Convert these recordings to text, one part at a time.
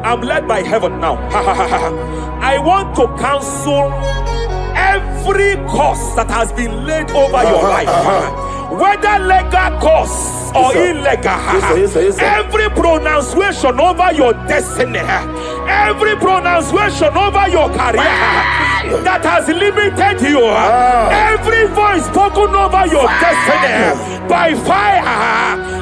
I'm led by heaven now. I want to cancel every curse that has been laid over your life, whether legal curse or illegal. Every pronunciation over your destiny, every pronunciation over your career that has limited you, every voice spoken over your destiny by fire,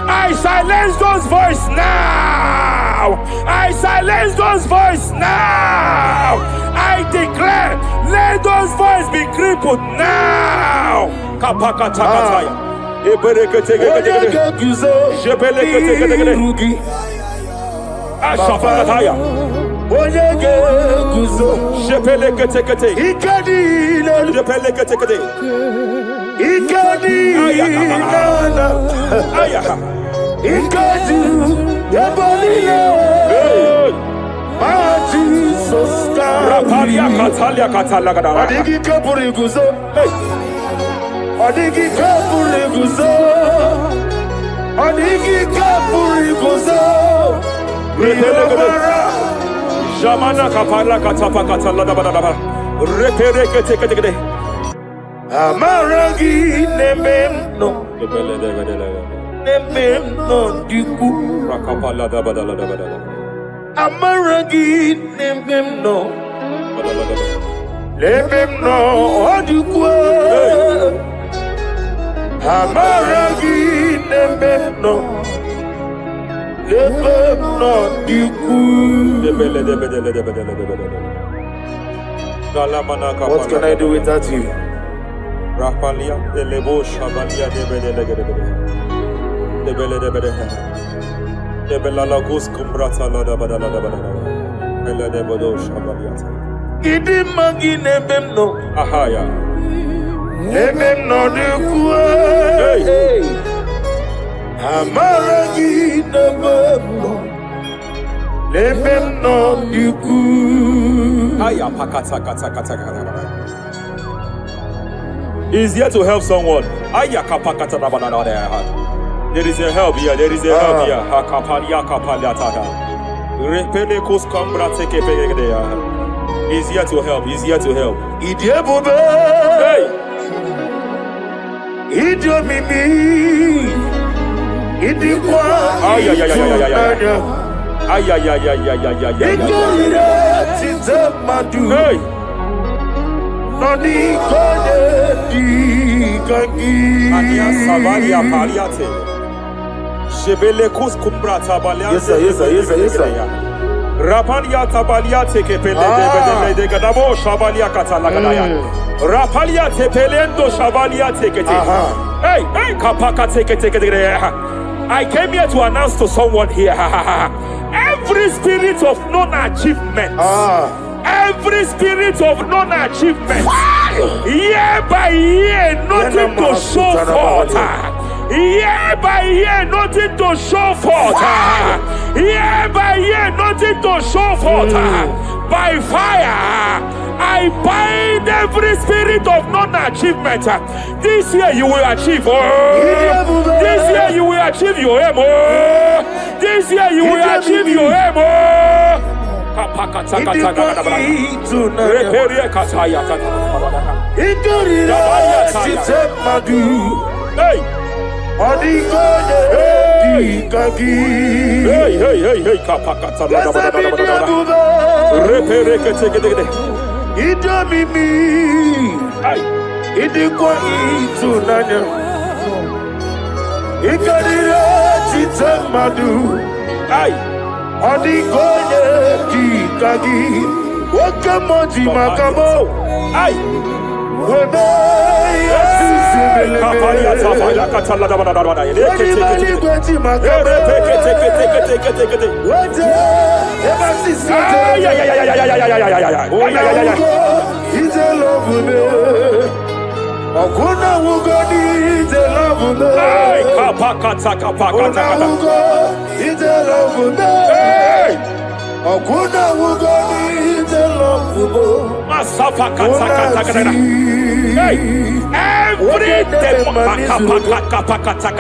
I silence those voices now. I silence those voices now. I declare, let those voices be crippled now. Jamana kapala katapa katala da bada repere kete Amarangi nemeno nemeno diku rakapala da bada Amarangi nemeno diku Amarangi nemeno What can I do without you? Rapalia, the Lebo Shabalia, the Belalagus Cumbrata, Lada Badala, the Bodo Shabalia. Idimagi Nebemno, Ahaya, Nebemno de Amaragi Nebemno, Nebemno de Aya Pakata. Is here to help someone. There is a help here. There is a help here. He's here to help. He's here to help. Hey. Hey. Nani kone di kangi Savaria paliate Shebele kus kumbra tabalia. Yes sir. Rapalia tabaliate ke pele de gadabo shabalia katalagadaya Rapalia te pelendo shabalia tekete. Hey kapaka tekete. I came here to announce to someone here every spirit of non-achievement, every spirit of non-achievement, year by year, nothing to show forth. Year by year, nothing to show forth. Year by year, nothing to show forth. By fire, I bind every spirit of non-achievement. This year you will achieve. This year you will achieve your aim. This year you will achieve your aim. Hey, Hey, kapakata la idikwa itunanya ikadira chitamadu odikonye kikagi wakamoji makamo webe Okuna wugoni ite love me. Hey, kapakata. Ite love me. Hey, Okuna wugoni ite love me. masafakata. Hey, every day kapakata.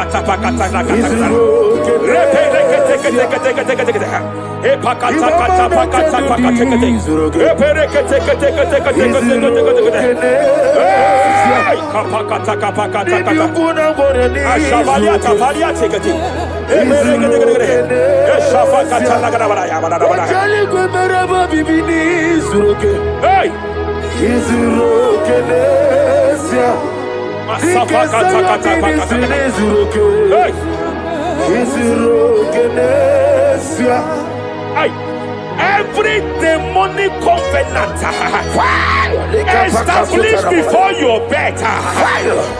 Every demonic covenant established before your bed,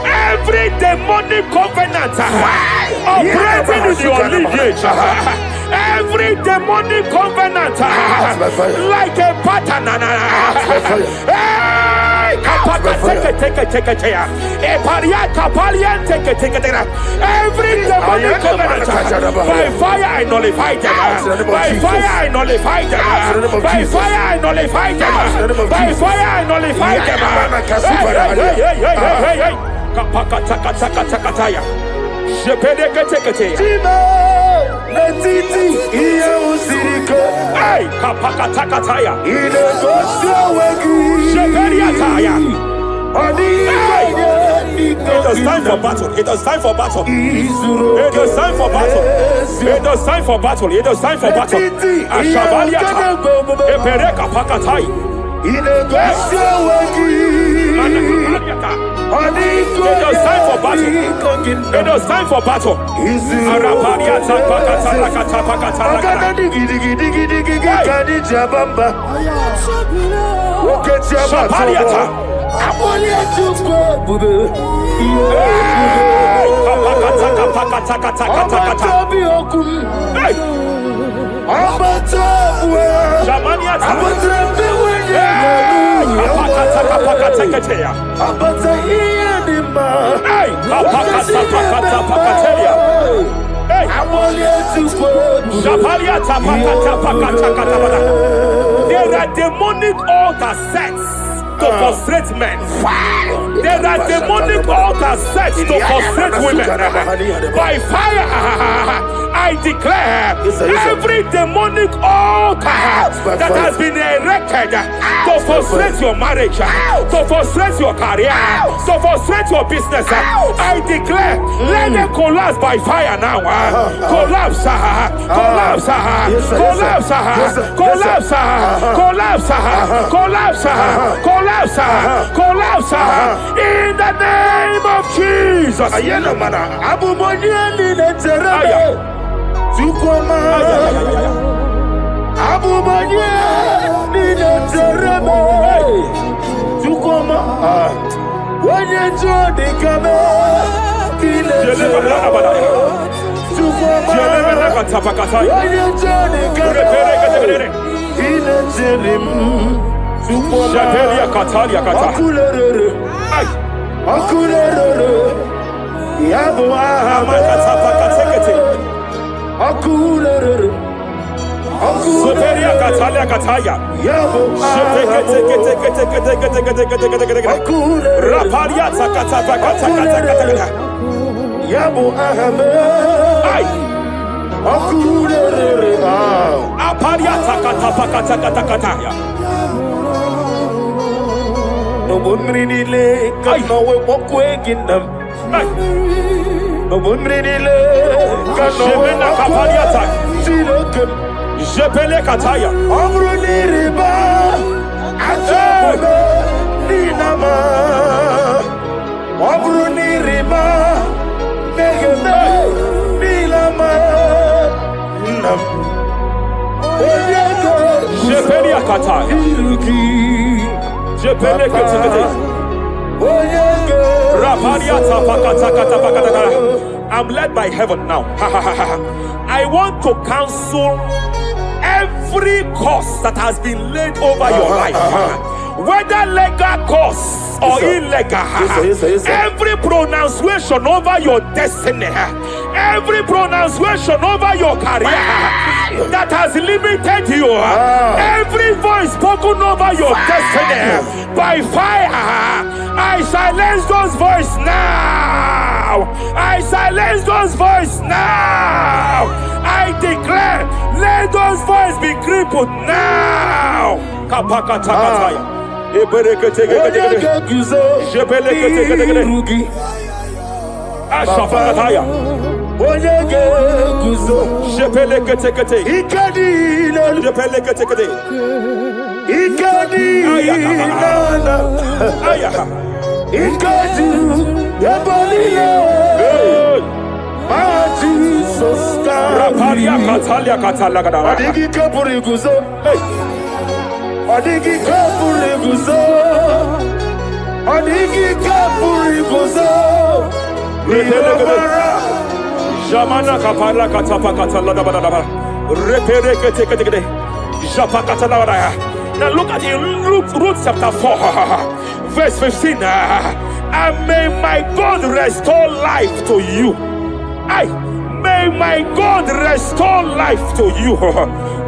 every demonic covenant operating in your lineage, every demonic covenant like a pattern. Every demonic covenant by fire I nullify them. By fire I nullify them. By fire I nullify them. By fire I nullify them. It is time for battle. It is time for battle. It is time for battle. It is time for battle. It is time for battle. Ashavaliata. Epereka pakatai. It is time for battle. It is time for battle. Arapariata pakata pakata. Shapariata. There are demonic altar sets to frustrate men. There are demonic altars set to frustrate women. By fire, I declare every demonic altar that has been erected to frustrate your marriage, to frustrate your career, to frustrate your business, I declare, let them collapse by fire now. Collapse, collapse, collapse, collapse, collapse, collapse, collapse, collapse, in the name of Jesus. Shatelia Katalia Kata. Superia Katalia Kataya. Raparia Sakata Kata. Yabu Ahmed. Aparia Sakata Kata. No one really lay, no way walk away in them. Obumrinile. Jebena kapaliata. Jebele kataya. Omruniriba. Achabe. Ninama. Omruniriba. Negeme. Nilama. Nam. Jebele kataya. Jebele kataya. I'm led by heaven now. I want to cancel every curse that has been laid over your life, whether legal curse or illegal. Every pronunciation over your destiny, every pronunciation over your career that has limited you, every voice spoken over your destiny by fire, I silence those voices now. I silence those voices now. I declare, let those voices be crippled now. Jamana kapala katapa katala da da. Repere kete. Japa katala da. Now look at it, Ruth chapter 4, verse 15. And may my God restore life to you. May my God restore life to you.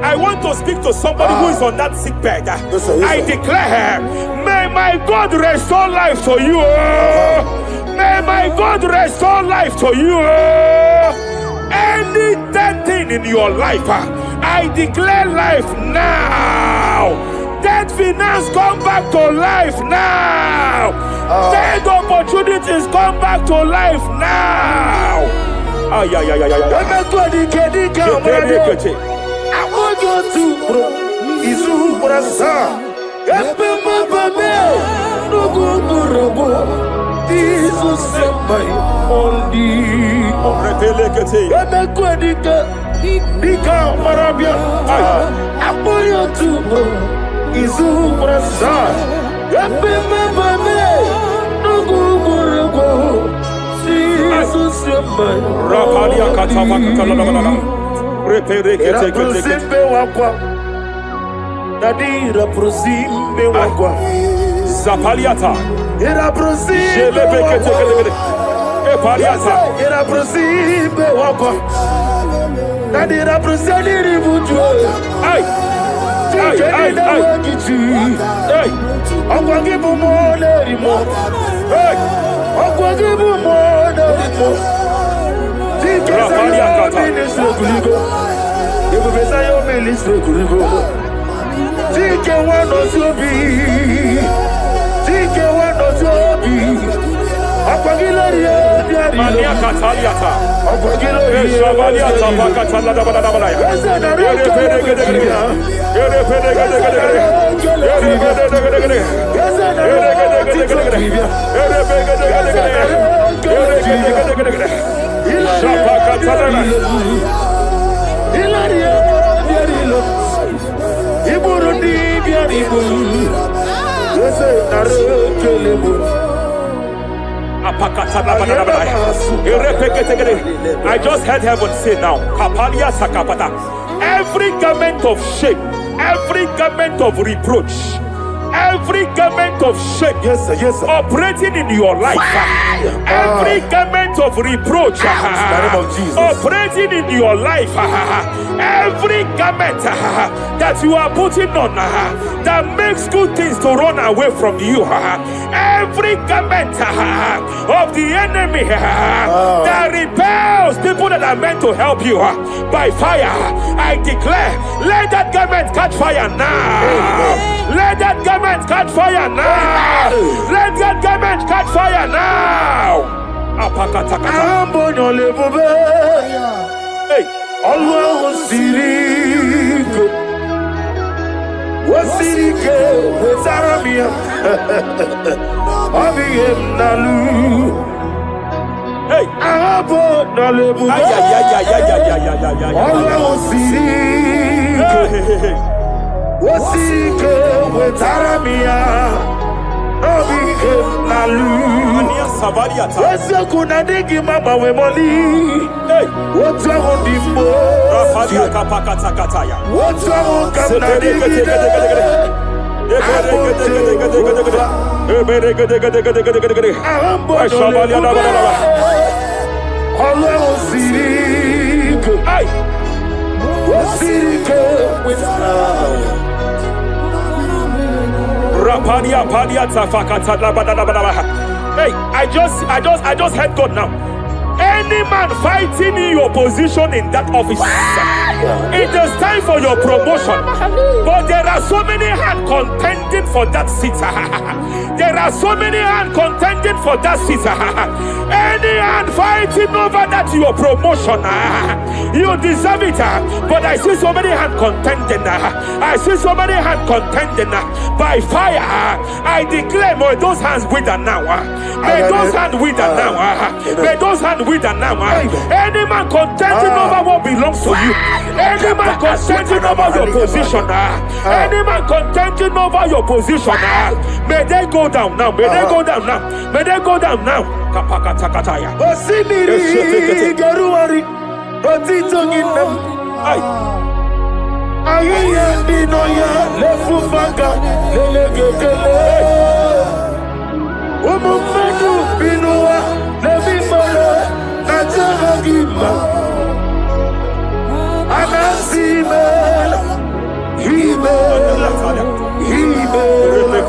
I want to speak to somebody who is on that sick bed. I declare, may my God restore life to you. May my God restore life to you. Any dead thing in your life, I declare life now. Dead finance come back to life now. Dead opportunities come back to life now. I want you to Isu Brasa. Jesus my only repelekete Yabekwadika Dika Marabia Apoyotu Izu Brasa Yapemabame Nugurego Jesus my Rapalia Katama Katalana Repelekete Simbe Wakwa Nadira Prosimbe Wakwa Zapaliata Era prosimbe Era prosimbe wako Nadira prosali buju Ay Okwangi bumole rimo Okwangi bumole rimo Tikesa yo ministro kuligo Yebubeza yo ministro kuligo Tike wano sobi Tike wano sobi Akwagilorie biari Mania kataliata Akwagilorie Shabaliata Pakatala Dabadabaya I just heard heaven say now, Kapalia Sakapata. Every garment of shame, every garment of reproach, every garment of shame, yes, sir. Operating in your life, every garment of reproach, operating in your life, every garment that you are putting on that makes good things to run away from you, every garment of the enemy that repels people that are meant to help you by fire, I declare, let that garment catch fire now. Let that garment catch fire now. Let that garment catch fire now. Apakatakata. Ambono lebube. Hey. Allah sirike. Wasirike wezaramia. Abiyem nalu. Hey. Ambono lebube. Ay. Allah sirike. Wasirike wezaramia. Abiyem nalu. Ania Savariata. Wese kuna digi mama we moli. Hey. What's wrong with the mo? Rafalia Kapakatakataya. What's wrong with the Hey, I just heard God now. Any man fighting in your position in that office, it is time for your promotion. But there are so many hands contending for that seat. There are so many hands contending for that seat. Any hand fighting over that your promotion, you deserve it. But I see so many hands contending. I see so many hands contending by fire. I declare, may those hands wither now. May those hands wither now. May those hands wither now. Any man contending over what belongs to you. Any man contending over your position. Any man contending over your position. May they go down now. May they go down now. May they go down now. Kapakatakataya. Osimiri garuari. Otitongina. Ayaya dinoya lefufanga lelegekele. Umumenu binua levimala najahagima. Anasimela himela himela.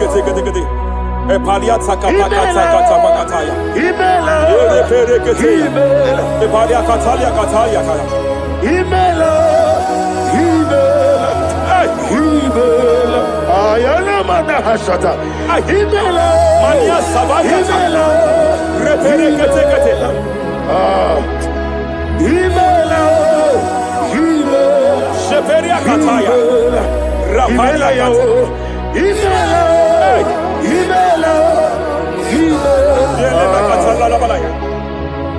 Epalia Takapakatakataya. Himela himela. Epalia Katalia Katalia. Himela himela. Himela. Ayana mana hashata. Himela. Mania Savaya. Himela. Reperekete. Himela. Himela. Sheperia Kataya. Rapalia Kataya. Himela. Himela. Himela. Himela.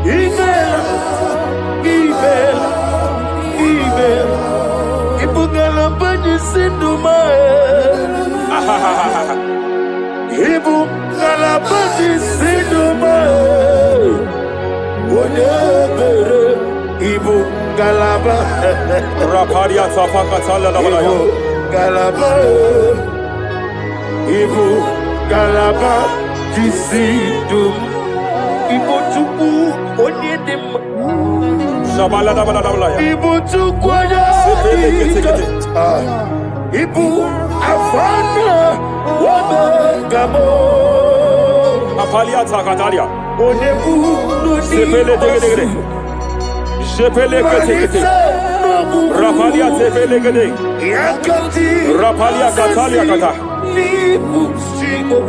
Himela. Himela. Ibugala bani sinduma. Ibugala bani sinduma. Wonebere ibugala ba. Rapalia Tafakatala Labalaya. Galaba. Ibugala ba disindum. Ibotuku onyedem. Shabala Labalaya. Ibotuku ya. Ibu afana wabegamo. Apalia Takatalia. Onebu Sepele degede. Sepele kete. Rapalia Sepele gede. Yakati. Rapalia Katalia Kata. Nibu sigo.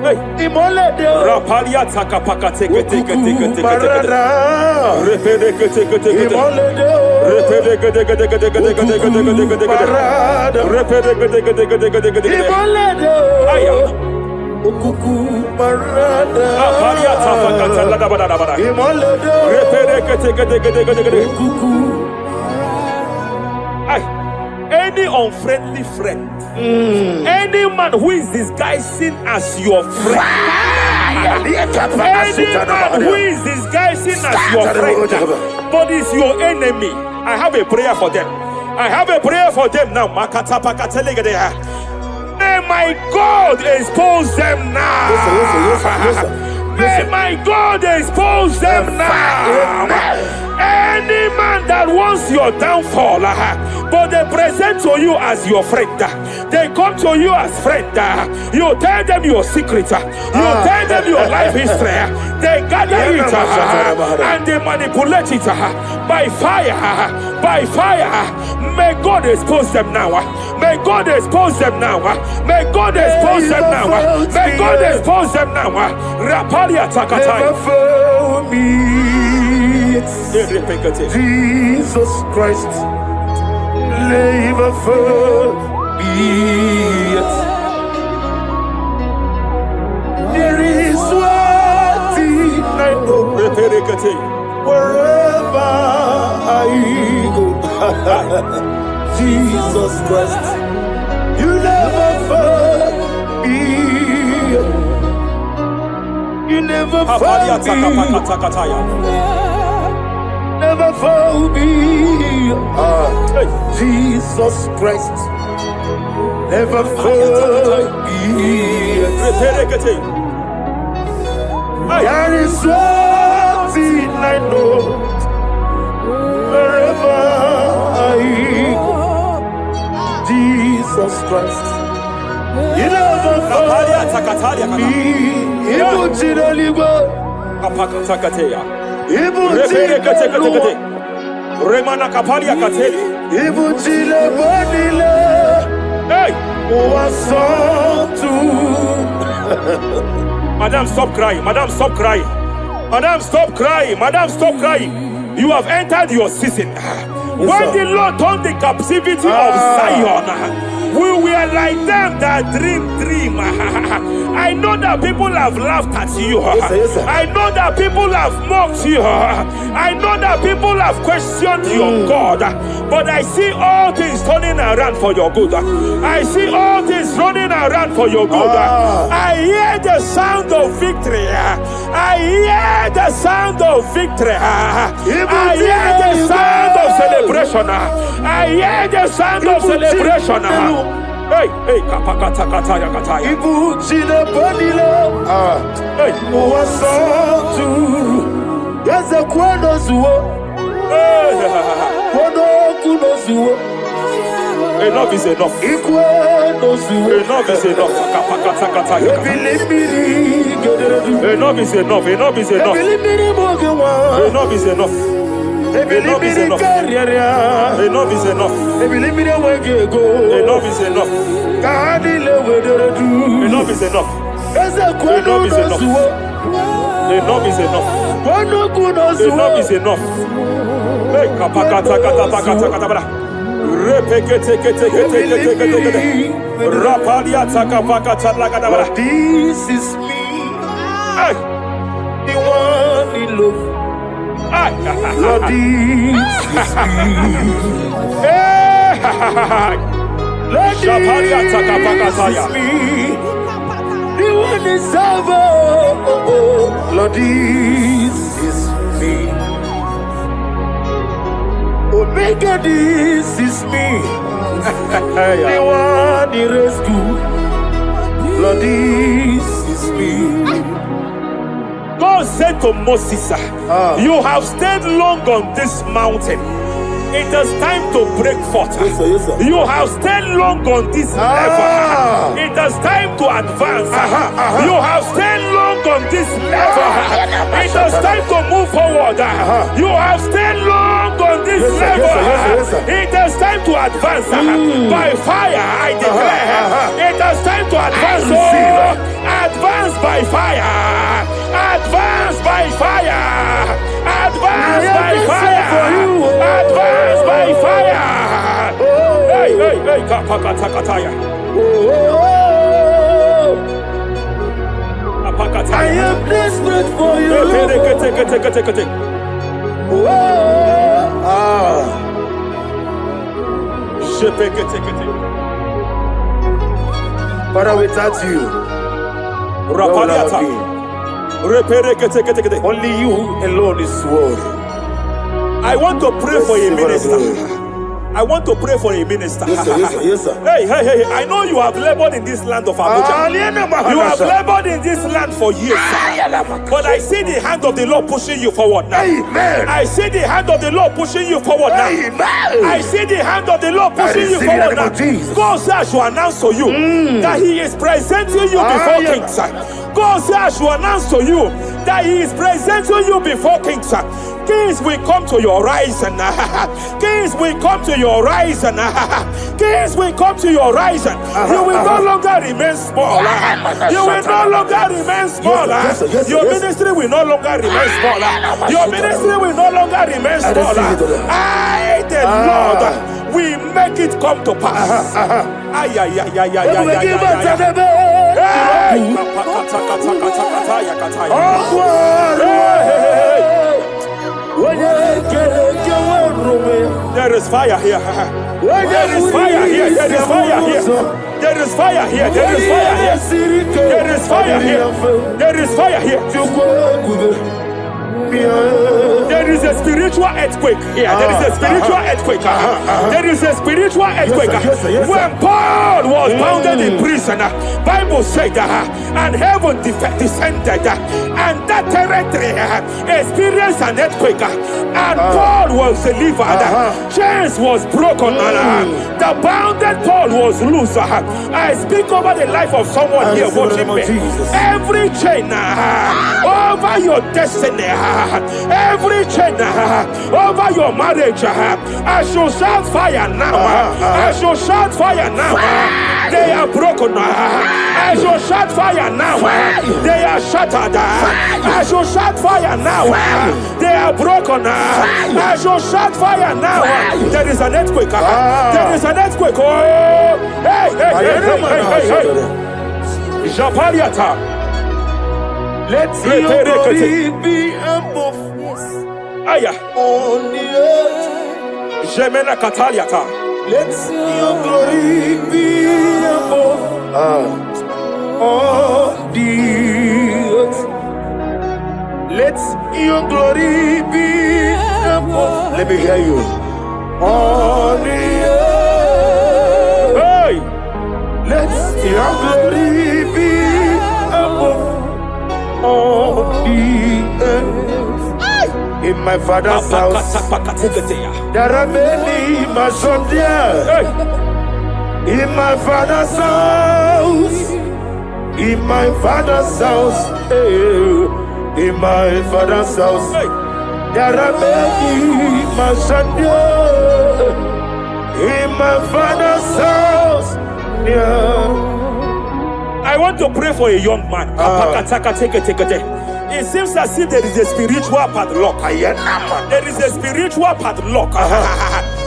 Hey. Imolede. Rapalia Takapakate. Marada. Repede kete. Imolede. Repede kete. Marada. Repede kete. Imolede. Aya. Ukuku marada. Apalia Tafakatala Labalaya. Imolede. Repede kete. Ukuku. Any unfriendly friend, any man who is disguising as your friend, any man who is disguising as your friend, but is your enemy, I have a prayer for them. I have a prayer for them now. May my God expose them now. May my God expose them now. Any man that wants your downfall, but they present to you as your friend, they come to you as friend, you tell them your secret, you tell them your life history, they gather it and they manipulate it by fire. May God expose them now. May God expose them now. May God expose them now. May God expose them now. Rapalia Takataya. me. Jesus Christ, never for me. There is one thing I know. Wherever I go, Jesus Christ, you never fail me. You never fail me. Never fail me. Jesus Christ, never fail me. There is one thing I know. Wherever I go, Jesus Christ, you never fail me. Even Chidaligo, even Chidaligo, Remana Kapalia Kateli, even Chidabonile, hey, was to. Madam, stop crying. Madam, stop crying. Madam, stop crying. Madam, stop crying. You have entered your season. When the Lord turned the captivity of Zion, we were like them that dream. I know that people have laughed at you. I know that people have mocked you. I know that people have questioned your God. But I see all things turning around for your good. I see all things running around for your good. I hear the sound of victory. I hear the sound of victory. I hear the sound of celebration. I hear the sound of celebration. Hey, hey, kapakata kataya kataya. Ibu chile panilo. Hey, muwasotu. Yaza kwano zuo. Kwano kuno zuo. Enough is enough. Ikwano zuo. Enough is enough. Kapakata kataya. Enough is enough. Enough is enough. Enough is enough. Enough is enough. Enough is enough. Enough is enough. Enough is enough. Enough is enough. Enough is enough. Enough is enough. Hey, kapakata katapakata katabara. Repekete kete kete kete kete. Rapalia takapakata lagadabara. This is me. Hey, The one in love. Lord, this is me. Lord, this is me. The one is over. Lord, this is me. Omega, this is me. The one in rescue. Lord, this is me. God said to Moses, you have stayed long on this mountain. It is time to break forth. Yes, sir, yes, sir. You have stayed long on this level. It is time to advance. You have stayed long on this level. It is time to move forward. You have stayed long on this level. Yes, sir. It is time to advance. By fire, I declare. It is time to advance. Advance by fire. Advance by fire. Advance by fire. Advance by fire. Hey, hey, hey, kapakatakataya. I am desperate for you. Father, without you, only you alone is worthy. I want to pray for a minister. I want to pray for a minister. Yes, sir, yes, sir, yes, sir. Hey, hey, hey, I know you have labored in this land of Abuja. You have labored in this land for years. But I see the hand of the Lord pushing you forward now. Amen. I see the hand of the Lord pushing you forward now. Amen. I see the hand of the Lord pushing you forward now. God says I should announce to you that He is presenting you before kings. God says I should announce to you that He is presenting you before kings. Kings will come to your horizon. Kings will come to your horizon. Kings will come to your horizon. You will no longer remain small. You will no longer remain small. Your ministry will no longer remain small. Your ministry will no longer remain small. I, the Lord, will make it come to pass. Ay, ay, ay, ay, ay, ay, there is fire here. There is fire here. There is fire here. There is fire here. There is fire here. There is fire here. There is fire here. There is a spiritual earthquake here. There is a spiritual earthquake. There is a spiritual earthquake. When Paul was bounded in prison, Bible said, and heaven descended, and that territory experienced an earthquake, and Paul was delivered. Chains was broken. The bounded Paul was loose. I speak over the life of someone here watching me. Every chain over your destiny, every chain over your marriage, I shall shout fire now. I shall shout fire now. They are broken. I shall shout fire now. They are shattered. I shall shout fire now. They are broken. I shall shout fire now. There is an earthquake. There is an earthquake. Oh, hey, hey, hey, hey, hey, hey. Japaliata. Let your glory be above Aya. On the earth. Jemena Kataliata. Let your glory be above on the earth. Let your glory be above. Let me hear you. On the earth. Hey. Let your glory be above. In my father's house, there are many Wazobia. In my father's house, in my father's house, in my father's house, there are many Wazobia. In my father's house, yeah. I want to pray for a young man. It seems as if there is a spiritual padlock. There is a spiritual padlock.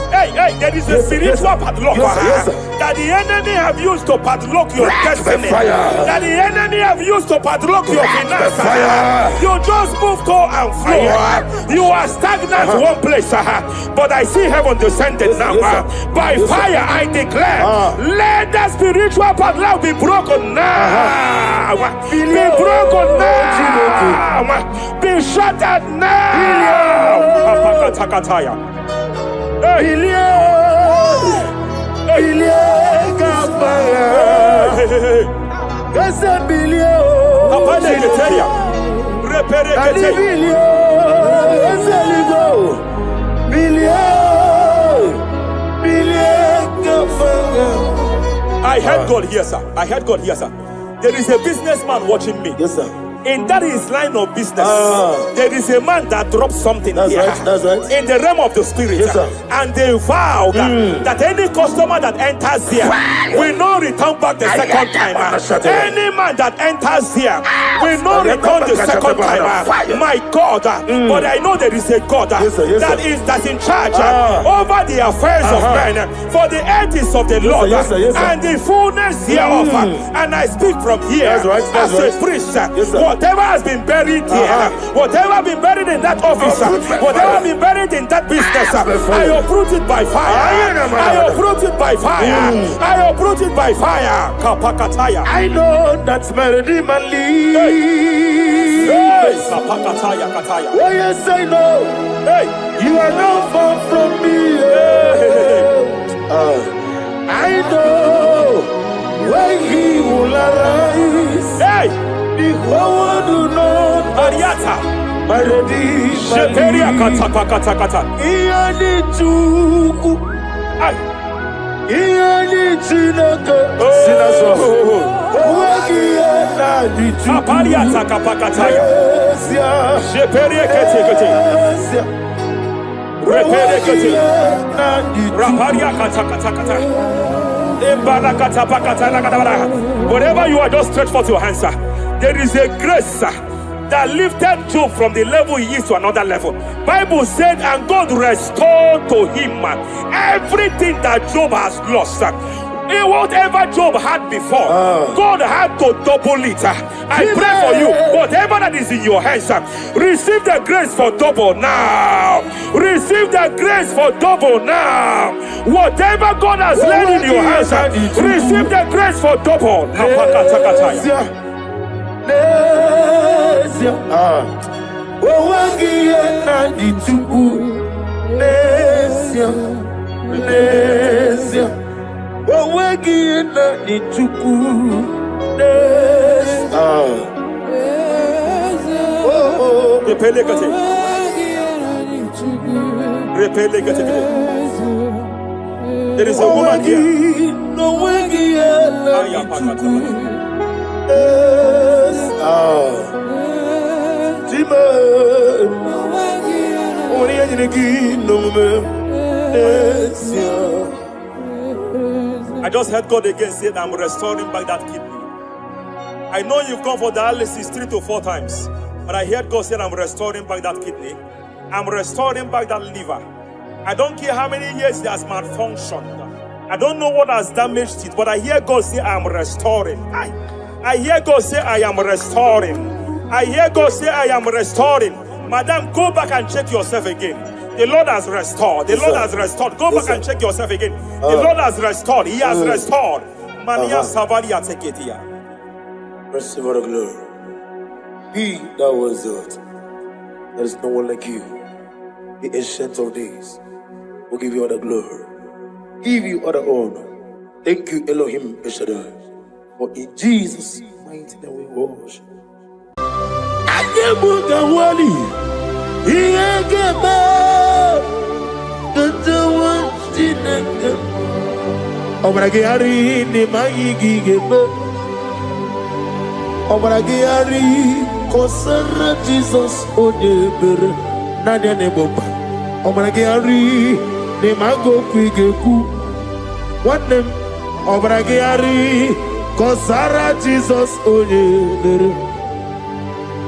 Hey, there is a spiritual padlock that the enemy have used to padlock your destiny. That the enemy have used to padlock your finances. You just move to and flow. You are stagnant one place, but I see heaven descended now. By fire, I declare, let that spiritual padlock be broken now. Be broken now. Be shattered now. I heard God here, sir. I heard God here, sir. There is a businessman watching me. Yes, sir. In that his line of business, there is a man that drops something here. That's right. In the realm of the spirit, yes, and they vow that any customer that enters here will not return back the second time. Any man that enters here will not return the second time. My God, but I know there is a God that's in charge over the affairs of men. For the earth is of the Lord and the fullness hereof. And I speak from here as a priest. Whatever has been buried here, whatever been buried in that office, whatever been buried in that business, I uproot it by fire. I uproot it by fire. I uproot it by fire. Kapakataya. I know that's melody man leaves. Kapakataya kataya. Oh yes, I know. Hey, you are not far from me. I know when he will arise. Hey. The whole do not Ariata Maredi Sheperia Kata Ianichuku Iyani Chinaka. Sinaso. Apalia takapakataya. Sheperie kete. Repere kete. Raparia katakata. Whatever you are, just stretch forth your hands, sir. There is a grace, sir, that lifted Job from the level he is to another level. Bible said, and God restored to him everything that Job has lost, sir. Whatever Job had before, God had to double it. I pray for you, whatever that is in your hands, receive the grace for double now. Receive the grace for double now. Whatever God has laid in your hands, receive the grace for double. There is a woman here. I just heard God again say that I'm restoring back that kidney. I know you've gone for dialysis 3 to 4 times, but I heard God say I'm restoring back that kidney. I'm restoring back that liver. I don't care how many years it has malfunctioned. I don't know what has damaged it, but I hear God say I'm restoring. I hear God say I am restoring. I hear God say I am restoring. Madam, go back and check yourself again. The Lord has restored. The Lord has restored. Go back and check yourself again. The Lord has restored. He has restored. Mania Savaria Teketia. Receive all the glory. He that was it. There is no one like you. The ancient of days will give you all the glory. Give you all the honor. Thank you, Elohim Eshadai. For in Jesus' mighty name we worship. Kosara Jesus Odebere Nadia Neboba Obragiari Nemago Kwigeku What name Obragiari Kosara Jesus Odebere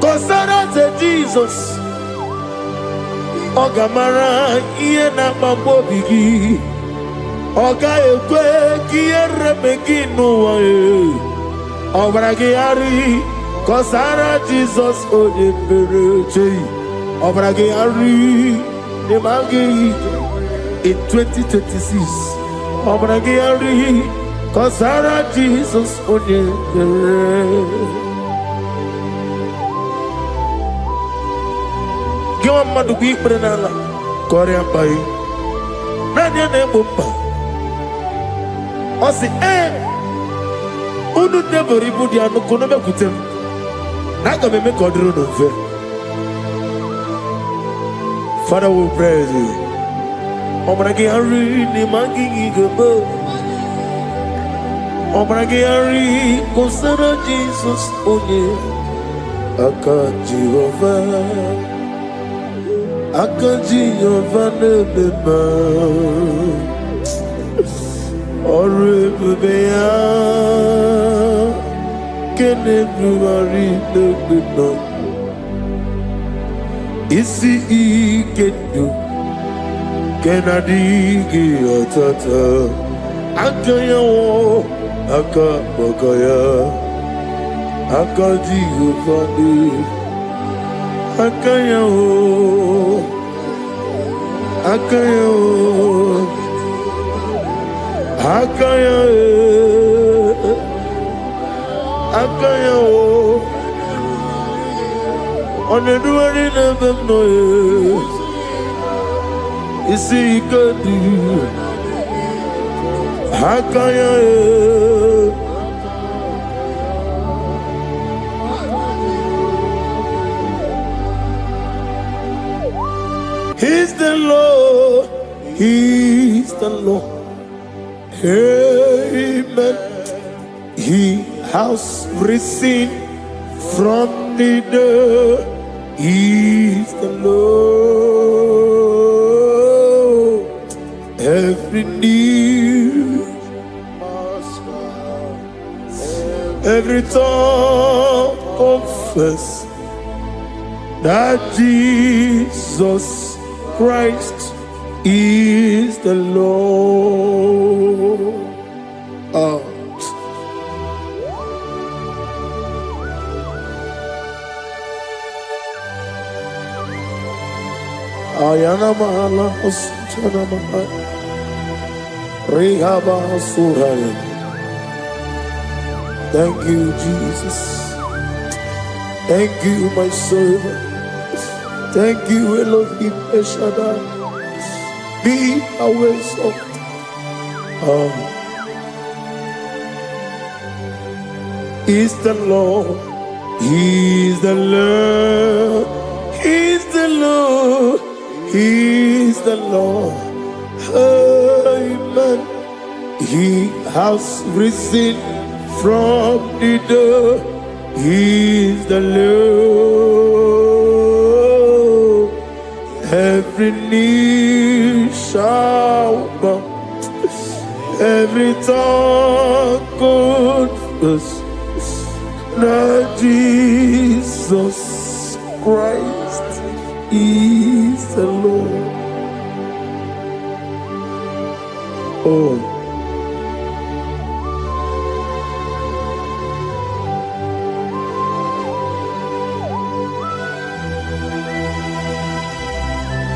Kosara Jesus Ogamara Iena Mambobigi Oga Ekwe Kiere Megino Obragiari Kosara Jesus Odebere Obragiari Nemagi in 2026 Obragiari Kosara Jesus Odebere. Give a man to be Brenala Korean Bai Nadia Nebumba Osi Unu never reboot the Anukonobe Kutem. Naga me make order no fair. Father, we praise you. Obragi Hari ni mangi gabo. Obragi Hari Kosara Jesus Oye. Aka Jehovah nebeba. Orebeya. Can everybody know? Isi ikenu kenadigi atata akaya wo akabakaya akaji ufani akaya wo akaya on the doing of them noise. Is he good? Hakaya. He's the Lord. He's the Lord. Amen. He has risen from the dead. He is the Lord. Every knee, every tongue confess that Jesus Christ is the Lord. Ayana mahala oschana mahala rehaba suraya. Thank you, Jesus. Thank you, my servant. Thank you, Elohim Eshadai. Be our exalted. Is the Lord. He is the Lord. He is the Lord. He is the Lord. Amen. He has risen from the dead. He is the Lord. Every knee shall bow, every tongue confess that Jesus Christ is the Lord. Oh.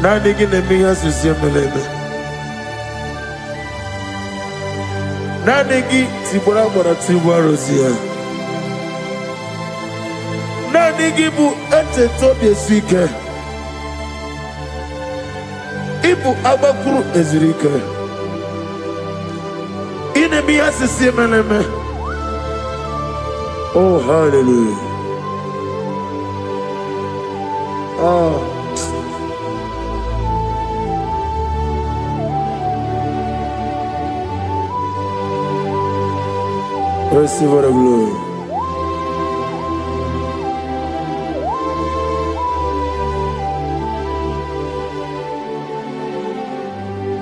Nadigi nemiya susiyemeleme. Nadigi tibora bora tibora rosia. Nadigi bu ete tobi esike. Ibu abakuru ezirike. Inemiya susiyemeleme. Oh, hallelujah. Oh. Receive the glory.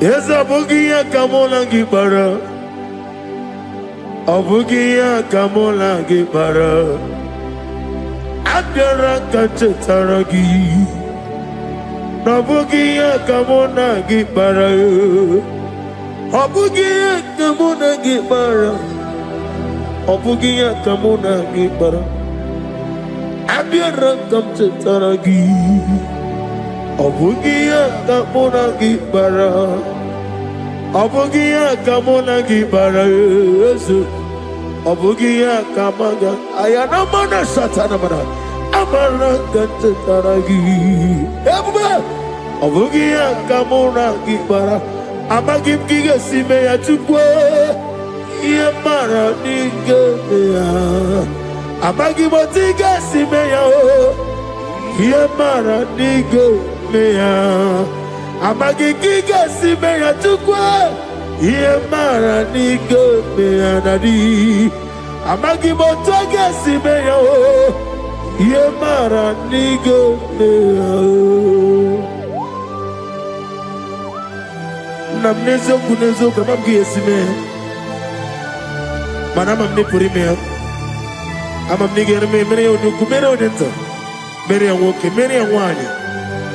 Yes, Abugia Kamola Gibara. Abugia Kamola Gibara. Agara Kachetaragi. Abugia Kamona Gibara. Abugia Kamona Gibara. Obugia kamuna gibara, abiara kamchetaragi. Obugia kamuna gibara, obugia kamuna gibara. Obugia kamaga, ayana mana satana mana, amara kamchetaragi. Obugia kamuna gibara, amagim giga sime ya chukwe. Yemara nigeya, amagi motiga simeya o. Yemara nigeya, amagi giga simeya tukwa. Yemara nigeya nadi, amagi motiga simeya o. Yemara nigeya. Namnezo kunezo kamamgi esimeya. Manama mne purimea, ama mnigere me mere onuku mere odenta, mere awoke mere awani.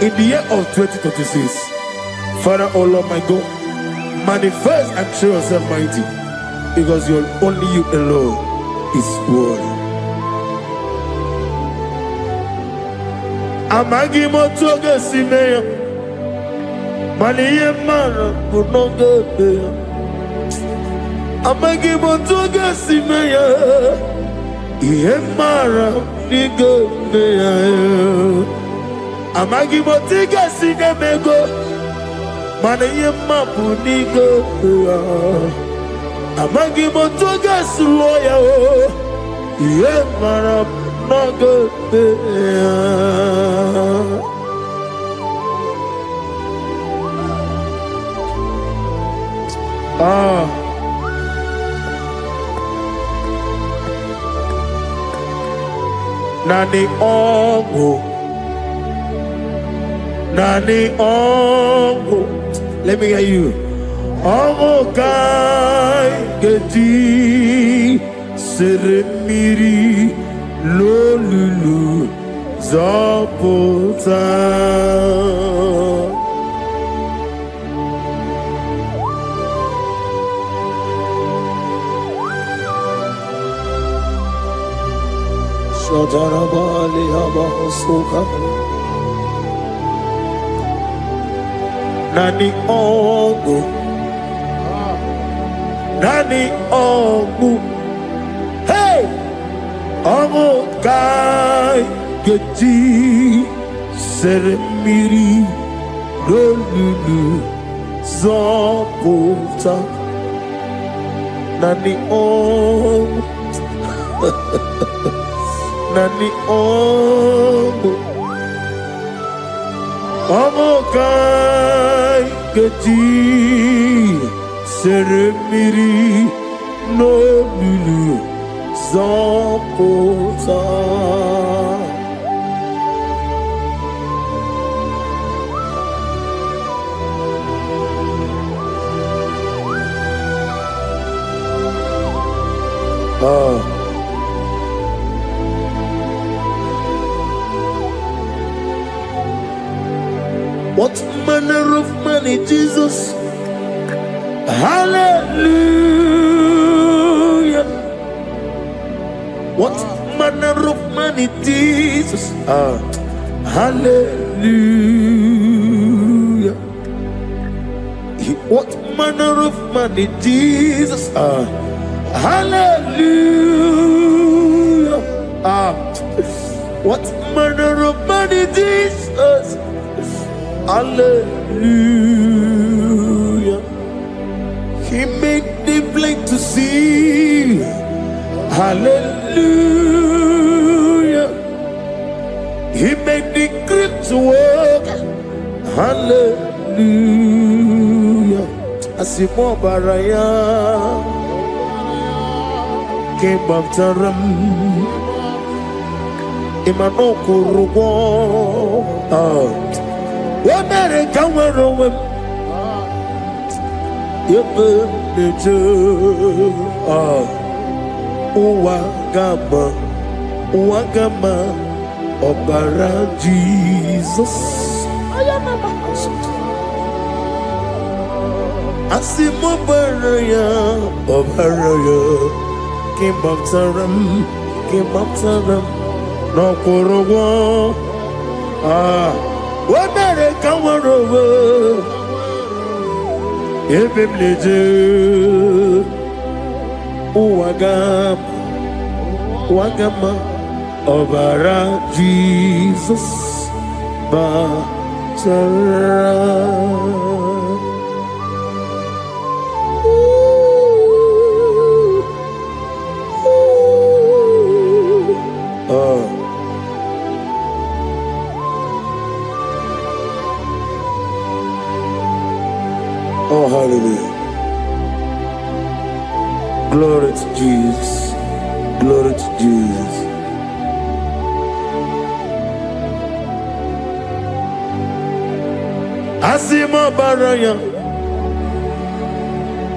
In the year of 2026, Father, oh Lord my God, manifest and show yourself mighty, because only you alone is worthy. Amagi motoga simeya, maniye mara kunoga beya. Amagi motoga simeya, Yemara nigo meya. Amagi motiga sinemego, mana yemapu nigo meya. Amagi motoga suloya o, Yemara nago meya. Nani ongo. Nani ongo. Let me hear you. Ongo kai geti seremiri lolulu zapota. Shadarabali abahosuka. Nani ongo. Nani ongo. Hey! Ongo kai geti seremiri lolulu zapota. Nani ongo. Nani ongo. Ongo kai geti seremiri no lulu zapota. What manner of money, Jesus? Hallelujah. What manner of money, Jesus? Hallelujah. What manner of money, Jesus? Hallelujah. What manner of money, Jesus? Hallelujah. He made the blind to see. Hallelujah. He made the crippled to walk. Hallelujah. Asimo baraya came after him. Imano kurugo. America were away. Wagama, Obara Jesus. Asimo Baraya, Obaraya, came after him, no Korogo. America were over. Ebim leje. Wagama, Obara Jesus, Batara. Oh, hallelujah. Glory to Jesus. Glory to Jesus. Asimo baraya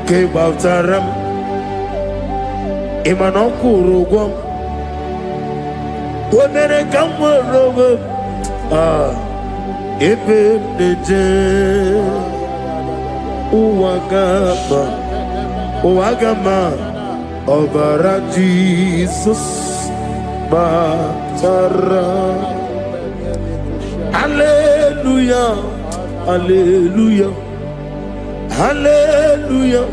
ke baftaram imano kurugom wonere kamworobe ebe deje Wagama, Obara Jesus, Batara. Hallelujah, Hallelujah, Hallelujah,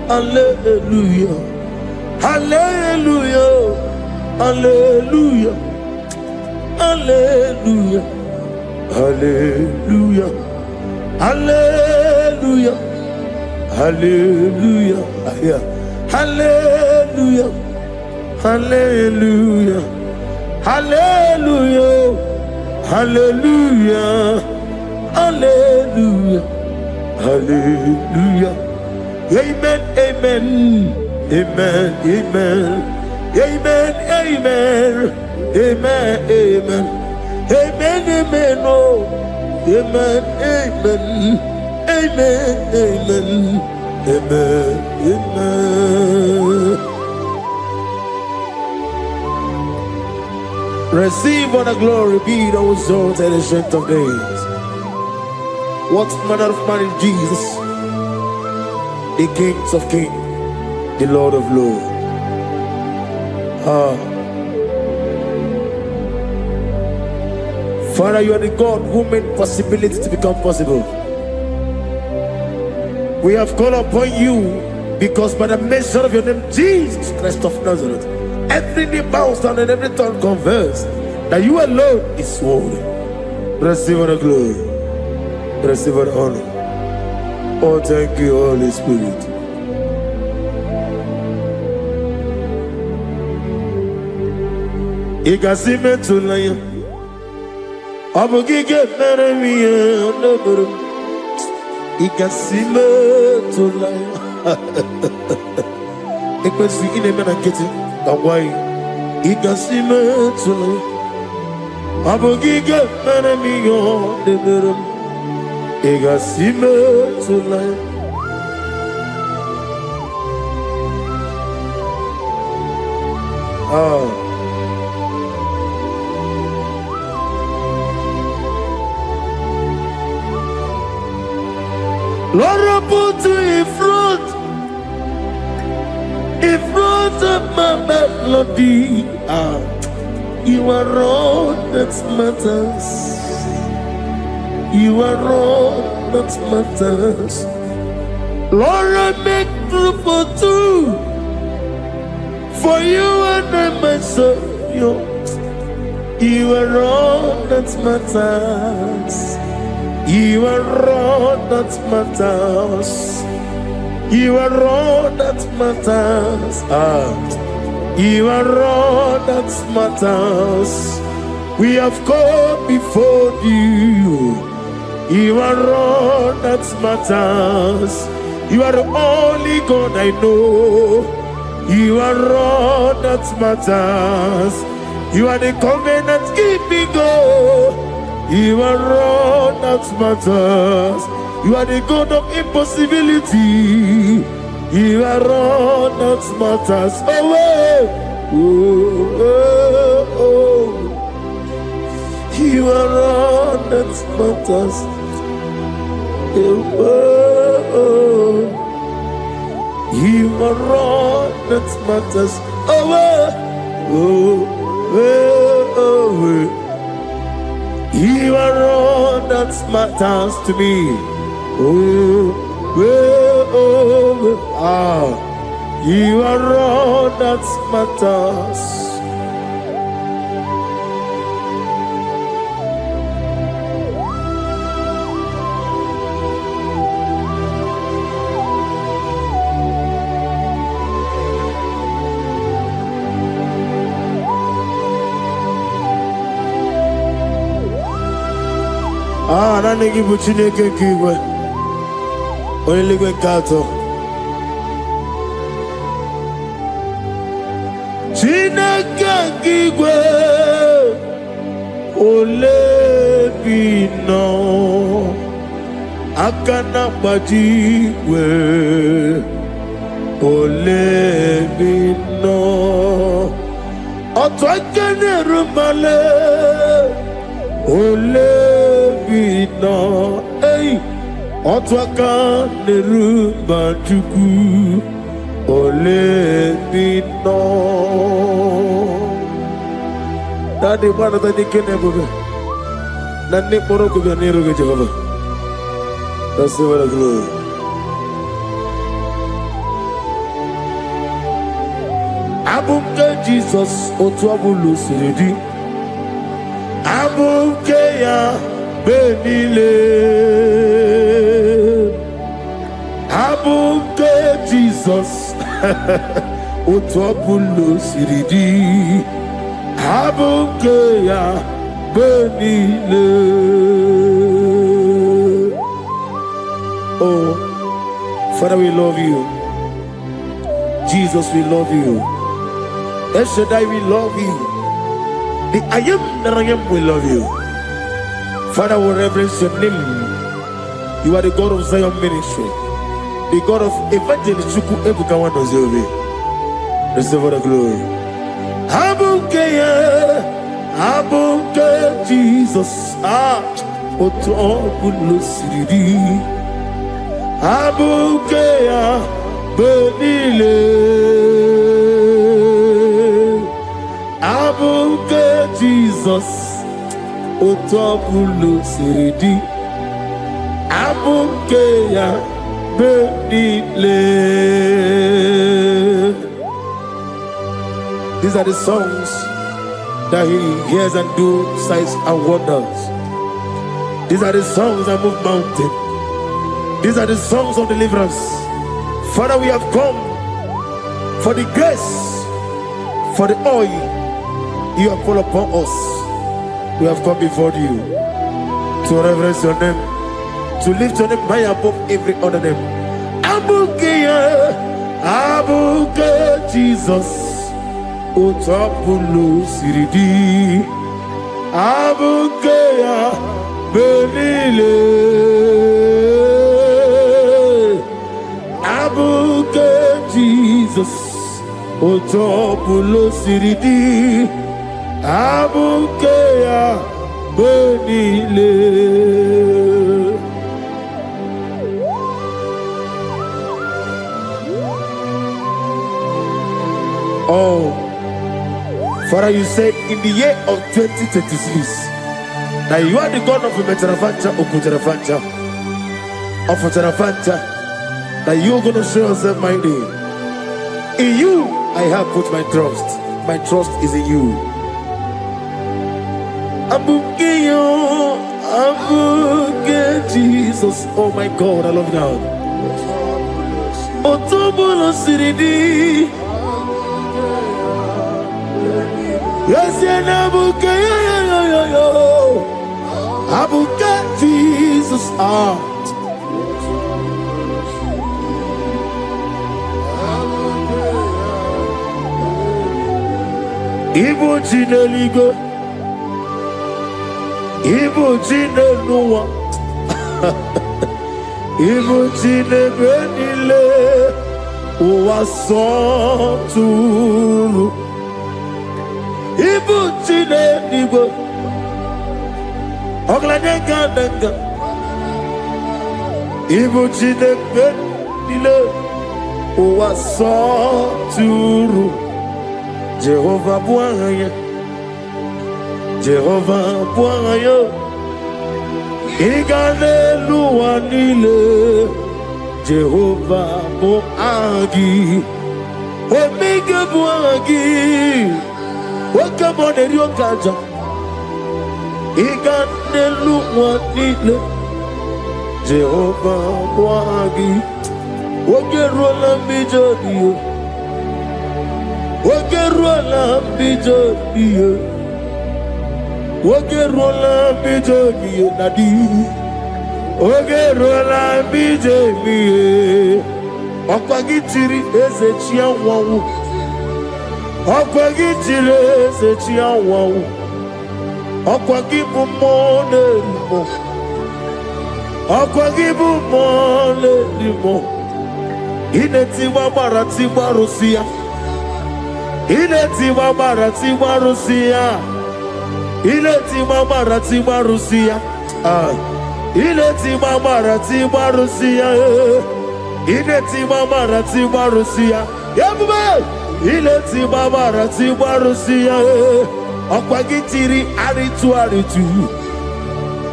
Hallelujah, Hallelujah, Hallelujah, Hallelujah, Hallelujah, Hallelujah, Hallelujah, Hallelujah, Hallelujah, Hallelujah, Hallelujah, Hallelujah, Hallelujah. Amen, amen, amen, amen, amen, amen. Amen, amen. Amen, amen, oh. Amen, amen. Amen, amen. Amen, amen. Receive all the glory, be thou exalted and the strength of days. What manner of man is Jesus? The King of kings, the Lord of lords. Father, you are the God who made possibility to become possible. We have called upon you because by the mention of your name, Jesus Christ of Nazareth, every knee bows down and every tongue confess that you alone is worthy. Receive the glory. Receive the honor. Oh, thank you, Holy Spirit. Igasime tulaya, abugige meremiya naburu. Igasime tulaya. Ekwensi ine mena kete kawai. Igasime tulaya, abugige meremiya naburu. Igasime tulaya. Lord, I put you in front of my melody. You are all that matters. You are all that matters. Lord, I make room for two, for you and I myself. You are all that matters. You are all that matters. You are all that matters. You are all that matters. We have come before you. You are all that matters. You are the only God I know. You are all that matters. You are the covenant keeping God. You are all that matters. You are the God of impossibility. You are all that matters. You are all that matters. You are all that matters. You are all that matters to me. You are all that matters. Nani give Chineke kiwe. Only go kato. Chineke kiwe. Ole bino. Akana bajiwe. Ole bino. Otwakene rumale. Ole bino, hey, otwaka nerumba chuku, ole bino. Daddy, what are the Kennebuga? Nani Morocco, Nero Jehovah. That's the word of glory. Abumka Jesus, Otwabulu Siridi. Abumkeya Benile. Abumke Jesus. Otwabulu Siridi. Abumkeya Benile. Oh, Father, we love you. Jesus, we love you. El Shaddai, we love you. The I am that I am will love you. Father, we reverence your name. You are the God of Zion Ministry, the God of Evangelist Chuku Ebukawan Wazobia. Receive all the glory. Abuke Jesus, Otobulo Siridi. Abuke Benile. Abuke Jesus, Otobulo Siridi. Abuke Benile. These are the songs that he hears and do signs and wonders. These are the songs that move mountains. These are the songs of deliverance. Father, we have come for the grace, for the oil you have poured upon us. We have come before you to reverence your name, to lift your name high above every other name. Abuke Jesus. Otapulo Siridi. Abukeya Benile. Abuke Jesus. Otapulo Siridi. Abukeya Benile. Oh, Father, you said in the year of 2026 that you are the God of Metarafanta, Okutarafancha, of Otarafanta, that you are going to show yourself mighty. In you, I have put my trust. My trust is in you. Abukeyo, Abuke Jesus. Oh my God, I love God. Otobulo Siridi. Yes, Abuke, Abuke Jesus. Igbo Jineligo, Igbo Jineluwa, Igbo Jinebenile, Uwasoturu. Ibu chine nibo, oglanenga nenga. Ibu chine benile, uwasoturu. Jehovah buangaya, Jehovah buangaya. Igane luanile, Jehovah buangi. Omega buangi. Welcome on the Rio Kaja. Iganelu wanile. Jehovah wagi. Wogerola bijodiyo. Wogerola bijodiyo. Wogerola bijodiyo nadi. Wogerola bijodiyo. Okwagitiri ezechia wawu. Okwagitire ezechia wawu. Okwagibu monelimo. Okwagibu monelimo. Inetiwa maratiwa Rusia. Inetiwa maratiwa Rusia. Inetiwa maratiwa Rusia. Inetiwa maratiwa Rusia. Inetiwa maratiwa Rusia. Yabube. Inetiwa maratiwa Rusia. Okwagitiri aritu aritu.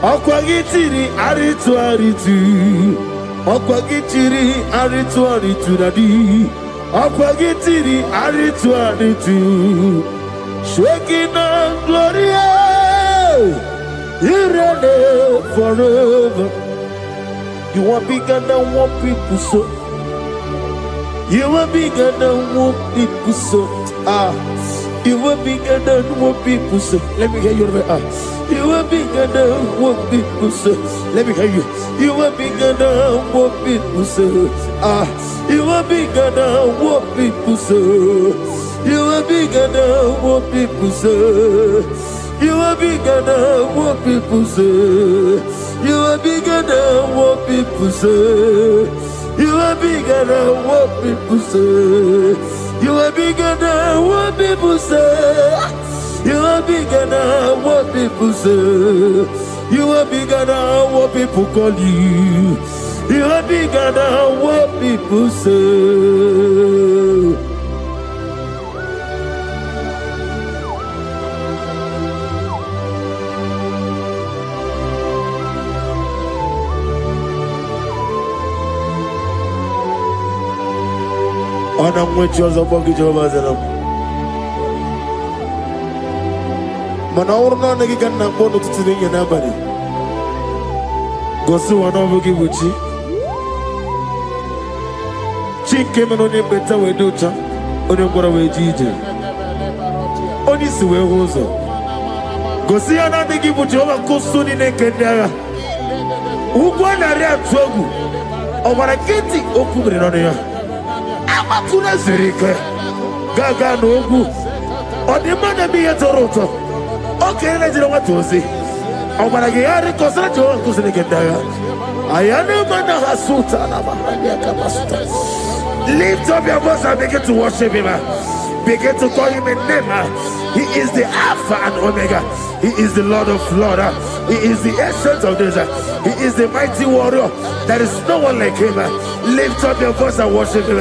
Okwagitiri aritu aritu. Okwagitiri aritu aritu nadi. Okwagitiri aritu aritu. Shekinah gloria. You reign forever. You are bigger than what people say. You are bigger than what people say. You are bigger than what people say. Let me hear you. You are bigger than what people say. Let me hear you. You are bigger than what people say. You are bigger than what people say. You are bigger than what people say. You are bigger than what people say. You are bigger than what people say. You are bigger than what people say. You are bigger than what people say. You are bigger than what people say. You are bigger than what people call you. You are bigger than what people say. And I'm with you as a bucket of us. Manaurna Nagikan Nambono to the nobody. Go so one over Gibuchi. Chink came on him better way do cha. On your away Gigi. Only Sue Rosa. Go see another Gibuchi over Kosuni Nekendara. Who won a real trouble? Over a kitty open on here. Amatuna Zerika Gaga Nogu or the man be a Toronto. Okay, let's know what to say. Oh, but I get a consultant to the I am a man of Sultan. Lift up your voice and begin to worship him. Begin to call him a name. He is the Alpha and Omega. He is the Lord of Lords. He is the Ancient of Days. He is the mighty warrior. There is no one like him. Lift up your voice and worship him.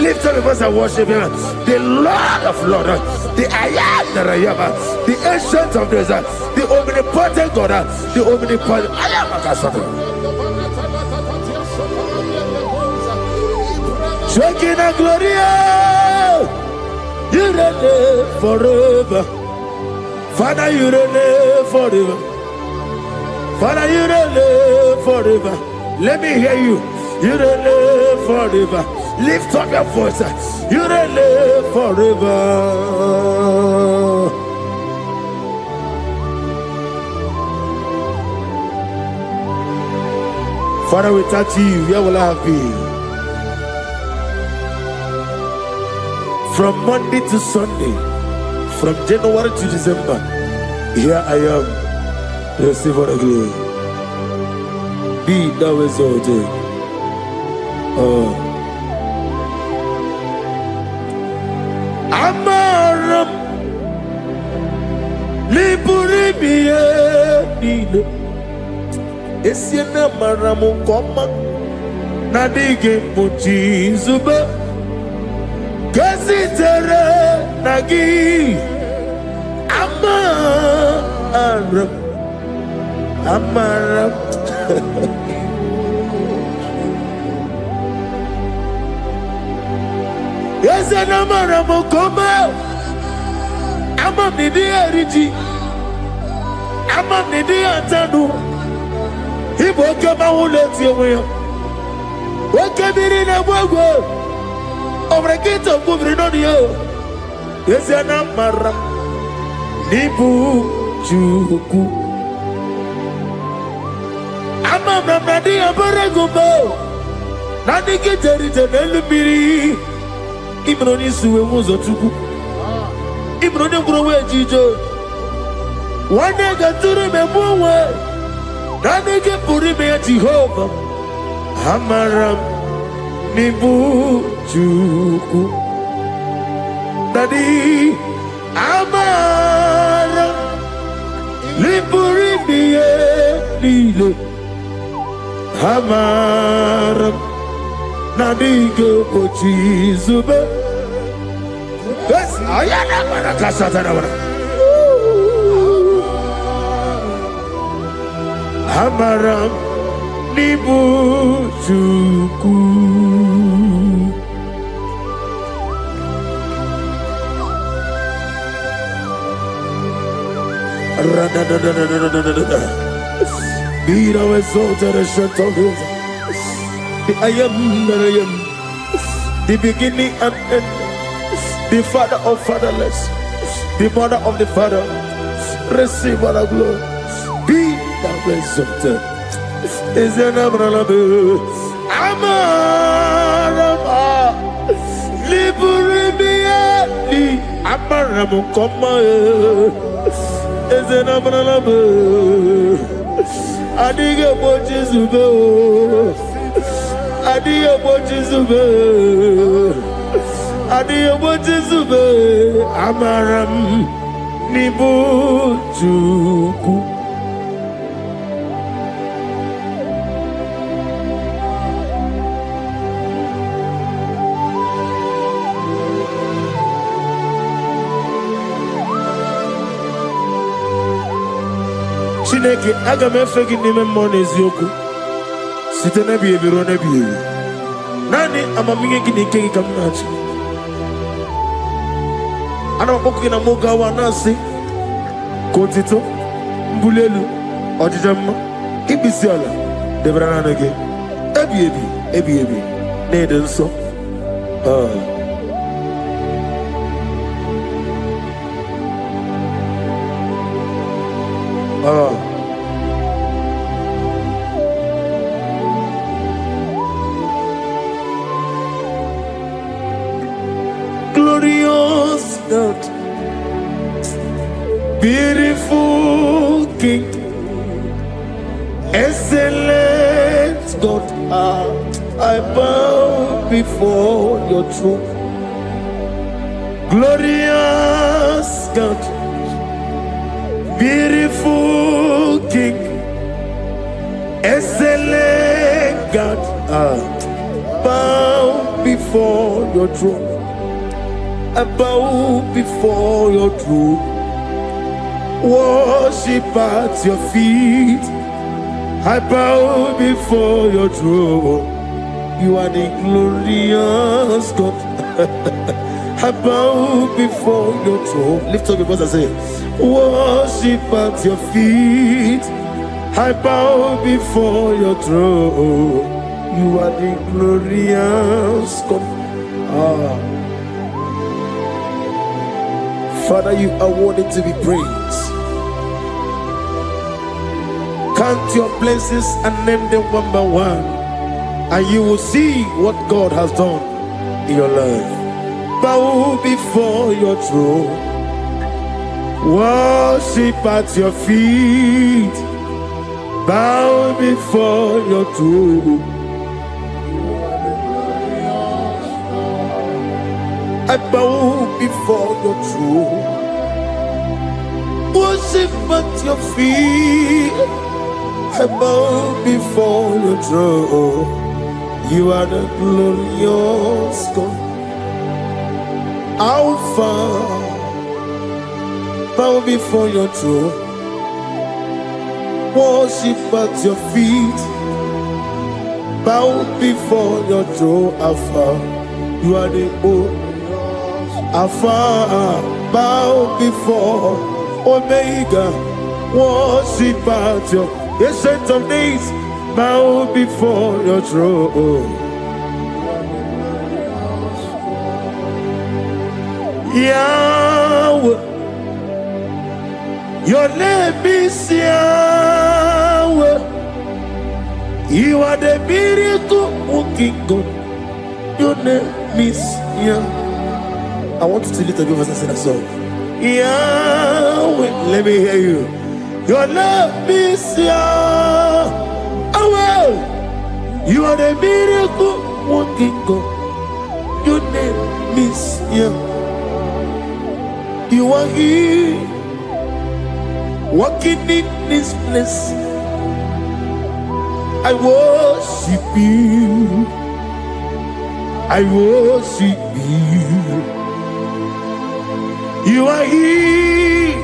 Lift up your voice and worship him. The Lord of Lords, the I am that I am, the Ancient of Days, the omnipotent God, the omnipotent I am. Shekinah Gloria, you reign forever. Father, you reign forever. Father, you reign forever. Let me hear you. You reign forever. Lift up your voice. You reign forever. Father, we touch you. Where will I have been? From Monday to Sunday, from January to December, here I am. Receive all the glory. Be thou exalted. Amaram Liburibie Nino Esiena Maramu Koma Nadige Muchi Zuba Gazitere Nagi Amaram Yes, and Amaram Koma Amam Nidia Riji Amam Nidia Tanu He woke up my whole let you away. Woke up in a wago over a gate of moving on you. Yes, and Amaram Nibu Juku Amam Nadia Baragubo Nadi get a little Ibroni suwe muzo tuku Ibroni kurowe jijo Wane gaturi memuwe Nani ke puri me Jehovah Hamaram Nibu Juku Nadi Amaram Nipuri miye Nile Hamaram Nadigo Pochi Zuba. Yes, I am a Casatana. Hamaram Nibu Chuku. Be thou exalted, a shut of his. I am that I am, the beginning and end, the father of fatherless, the mother of the father. Receive all the glory. Be thou exalted. Is an Abraham. Amarama. Liberibia. Amaramu koma eze na banalabe adiga boji zube adiga boji zube adiga boji zube amaram nibu juku Chineke aga m efe gị n'ime mmụọ na eziokwu site n'ebighị ebi ruo n'ebighị ebi. Naanị amamihe gị na ike gị ka m na-achị. Ana m akpọkụ gị na mụ gawa na-asị ka otito mbuli elu ọjịja mma ikpisi ala debere naanị gị ebighị ebi ebighị ebi na-ede nsọ. Glorious God, beautiful King, excellent God, I bow before your throne. Glorious God, beautiful King, excellent God, bow before your throne. I bow before your throne, worship at your feet. I bow before your throne. You are the glorious God. I bow before your throne. Lift up your voice and say, worship at your feet. I bow before your throne. You are the glorious God. Father, you are worthy to be praised. Count your blessings and name them one by one, and you will see what God has done in your life. Bow before your throne, worship at your feet. Bow before your throne. I bow before your throne, worship at your feet. I bow before your throne. You are the glorious God, Alpha. Bow before your throne, worship at your feet. Bow before your throne, Alpha. You are the Alpha, bow before Omega, worship at your ancient of days, bow before your throne. Yahweh, your name is Yahweh. You are the miracle working God. Your name is Yahweh. I want you to lift up your voice and sing a song. Yahweh, let me hear you. Your love is Yahweh. You are the miracle working God. Your name is Yahweh. You are here, walking in this place. I worship you. I worship you. You are here,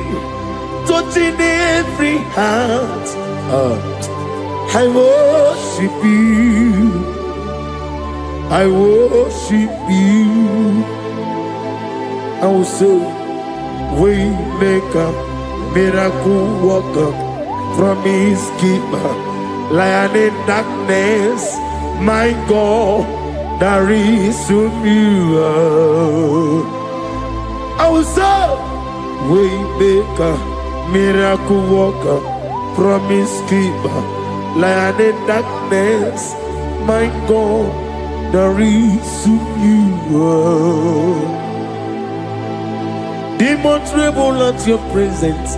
touching every heart. I worship you. I worship you. I will say, Waymaker, miracle worker, promise keeper, lion in darkness, my God, there is whom you are. I will say, Waymaker, miracle worker, promise keeper, lion in darkness, my God, there is whom you are. Demons tremble at your presence.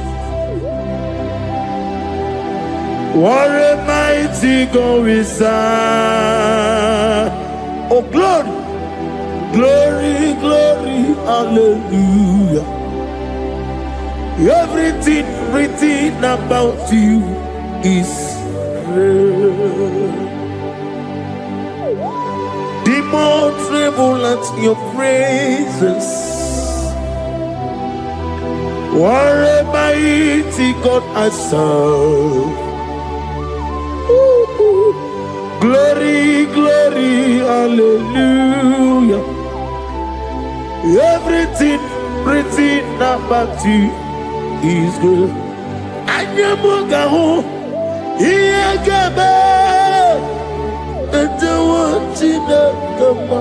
What a mighty God we serve. Oh, glory, glory, glory, hallelujah. Everything written about you is real. Demons tremble at your presence. What a mighty God I serve. Glory, glory, hallelujah. Everything written about you is good. Anyamugaho, Iyagaba, and the one Chinagama.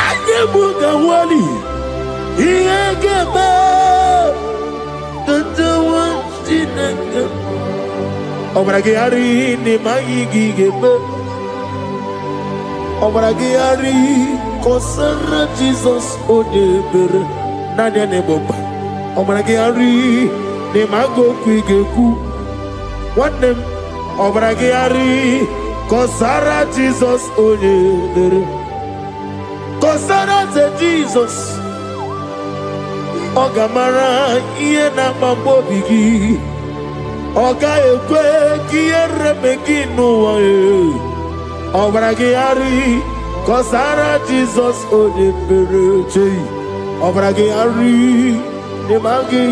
Anyamugawali, Iyagaba, and the one Chinagama. Obragari ni maigi gebe. Obragari kosara Jesus odebere nadia neboba. Obragari ni mago kwigeku. Wanem obragari kosara Jesus odebere. Kosara te Jesus. Ogamara iye na mambo bigi. Oga ekwe kiere meginu wae. Obragari kosara Jesus odebere. Obragari nemagi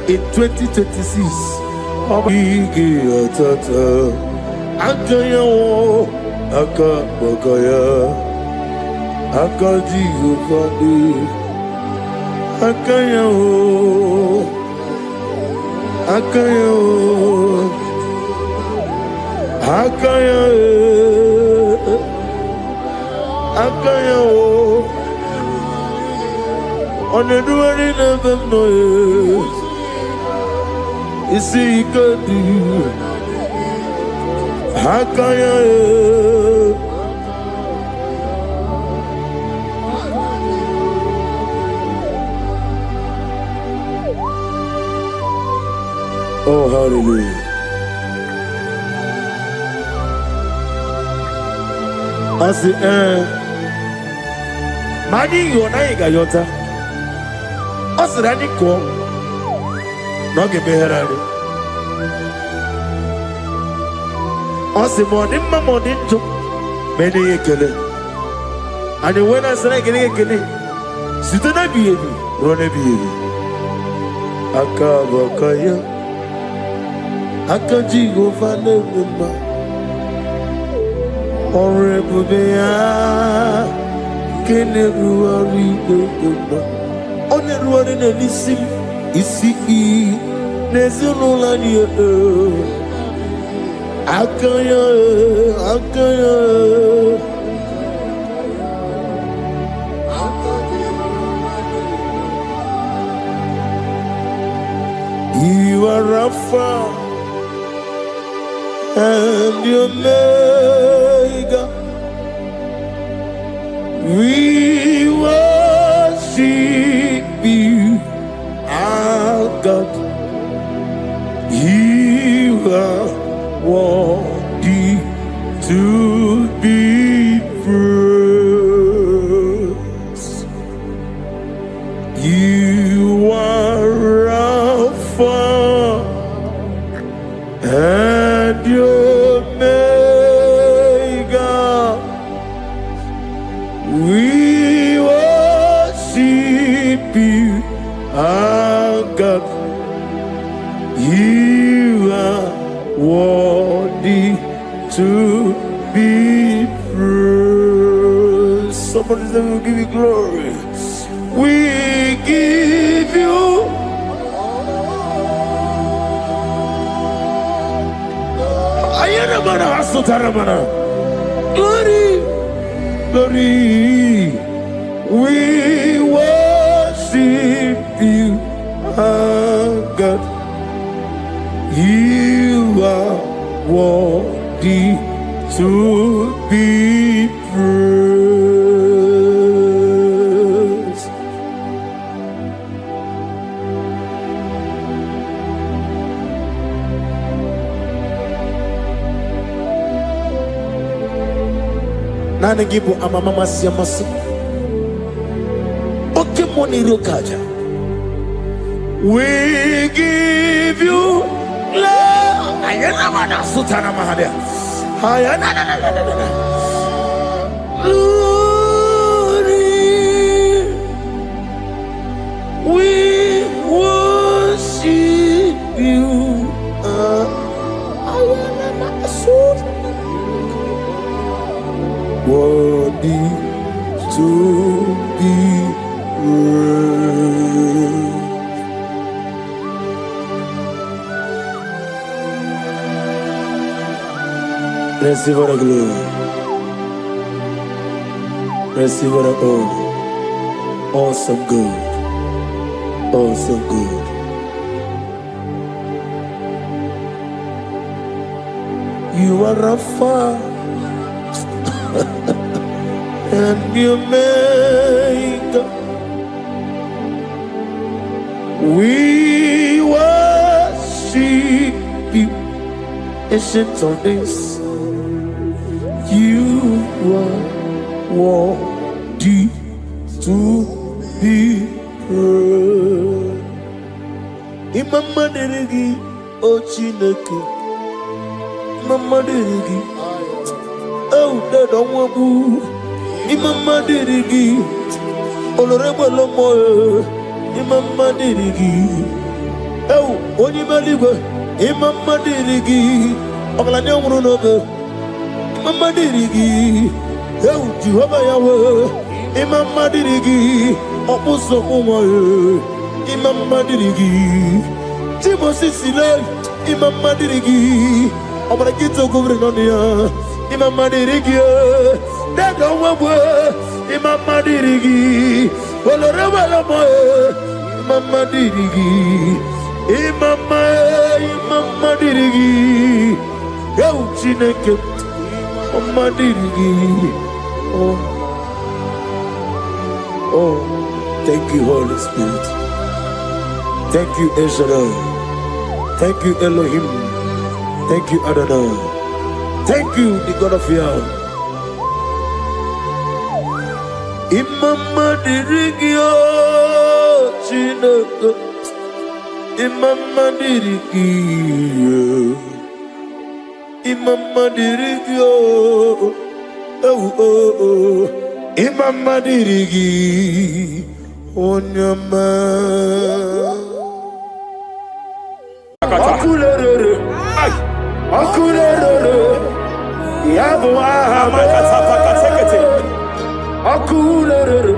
in 2026. Obigi atata akaya wo akabakaya akaji ufadi akaya wo. Akayo, Akayo, Akayo. On the doing of them noise, you see, you could do Akayo. Oh, hallelujah. I say, Mani Yonaiga Yota. I said, I need to go. No, give me her. I said, morning, my morning, to many a killer. And when I said, I get a killer, sit on a baby, run a baby. Akabakaya. Akaji go fane mama Honorable Bea Kene ruari mama One ruari na nisim Isi Nezuno lani Akaya Akaya You are Rafa and your Omega, we worship you, our God. You are worthy to be praised. You are Alpha and your Omega, we worship you, our God. You are worthy to be praised. Somebody say, we'll give you glory. We give you glory, glory. We worship you, our God. You are worthy worthy to be praised. Nana gibu amamama siamasi. Oke moni rokaja. We give you love. Ayana mana sutana mahadia. Ayana na na na na na. Glory. We worship you. Ayana mana sutana. Worthy to be praised. Receive the glory. Receive the honor. Awesome God. Awesome God. You are Rapha. And you make we worship you, ancient of days. You are worthy to be praised. Imama deregi o Chineke, Imama deregi o Dadonwabu. Imama dirigi, olorebo lomo. Imama dirigi, oh, onimaliwe. Imama dirigi, oglanya murunobe. Imama dirigi, oh, Jehovah Yahweh. Imama dirigi, opuso umoye. Imama dirigi, Timosi Silay. Imama dirigi, obragito governonia. Imama dirigi. Dada wawe, Imama dirigi, oloreba lomo, Imama dirigi, Imama dirigi, yo Chineke, Imama dirigi, oh, thank you Holy Spirit, thank you El Shaddai, thank you Elohim, thank you Adonai, thank you the God of Yahweh. Imama dirigi o Chineke, Imama dirigi, Imama dirigi o, Imama dirigi, Onyama. Akulere, akulere, yabo Akulere,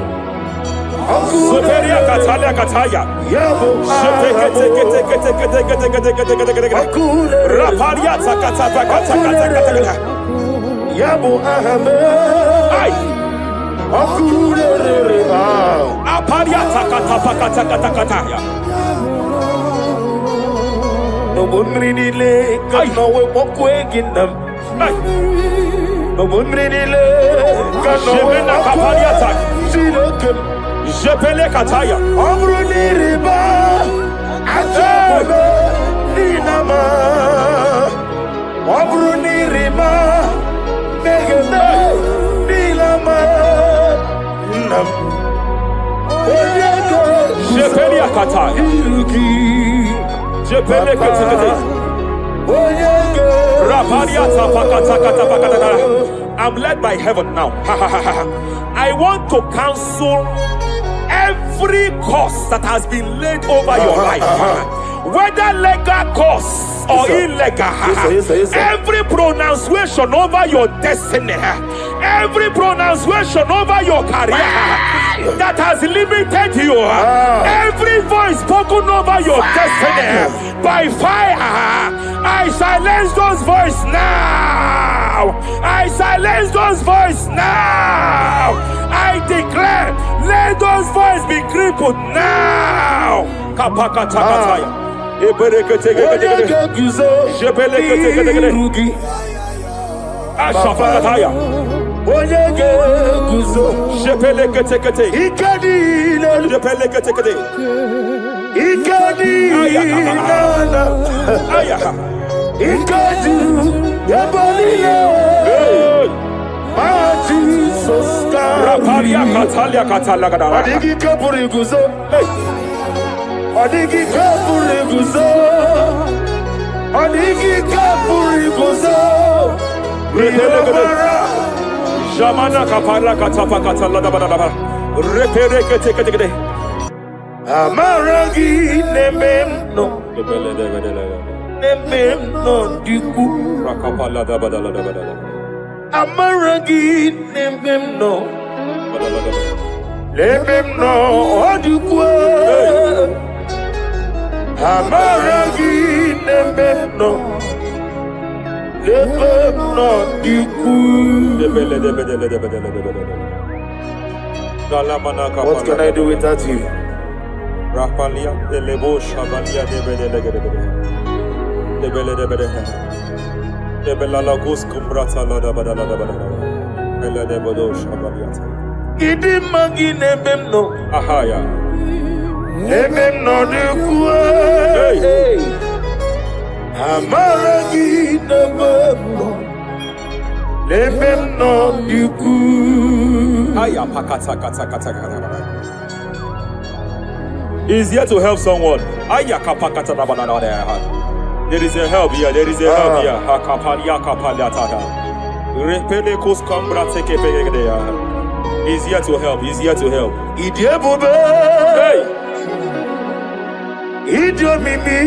Soteria Katalia Kataya. Raparia Takata. Yabo Ahame. Akulere. Aparia Takata. No bunrinile, kano we mokweginam. No bunrinile, kano we Kapariatak. Jepele Kataya. Amruni riba, ajabe, ninama. Amruni riba, megene, nilama. Nam. Jepele Kataya. Jepele Kataya. I'm led by heaven now. I want to cancel every curse that has been laid over your life, whether legal curse or illegal. Yes, sir. Every pronunciation over your destiny, every pronunciation over your career that has limited you, every voice spoken over your destiny by fire, I silence those voices now. I silence those voices now. I declare, let those voices be crippled now. Ashafakataya. Onyege guzo. Shepelekete. Ikadile. Shepelekete. Ikadile. Ayaha. Ikadu. Yabalile. Jesus. Raparia Katalia Katalagadara. Adigi kapuri guzo. Adigi kapuri guzo. Adigi kapuri guzo. Jamana kapara katapa katalada badaba. Reperekete. Amaragi nememno. Nememno diku. Rakapalada badalada. Amaragi nememno. Nememno diku. Amaragi nememno. What can I do without you? Rapalia de Lebo Shabalia de Belalagus Cumbrata Lada Badalada Bella de Bodo Shabaliata. Idi magine bemno. Ahaya. Nememno de kue. Amaragi nememno. Nememno de kue. Aya pakata kata. He's here to help someone. Aya kapakata rabana. There is a help here. There is a help here. Hakapalia kapaliata. Repelekos kambra teke pegedea. He's here to help. He's here to help. Idiebobe. Hey. Idiomimi.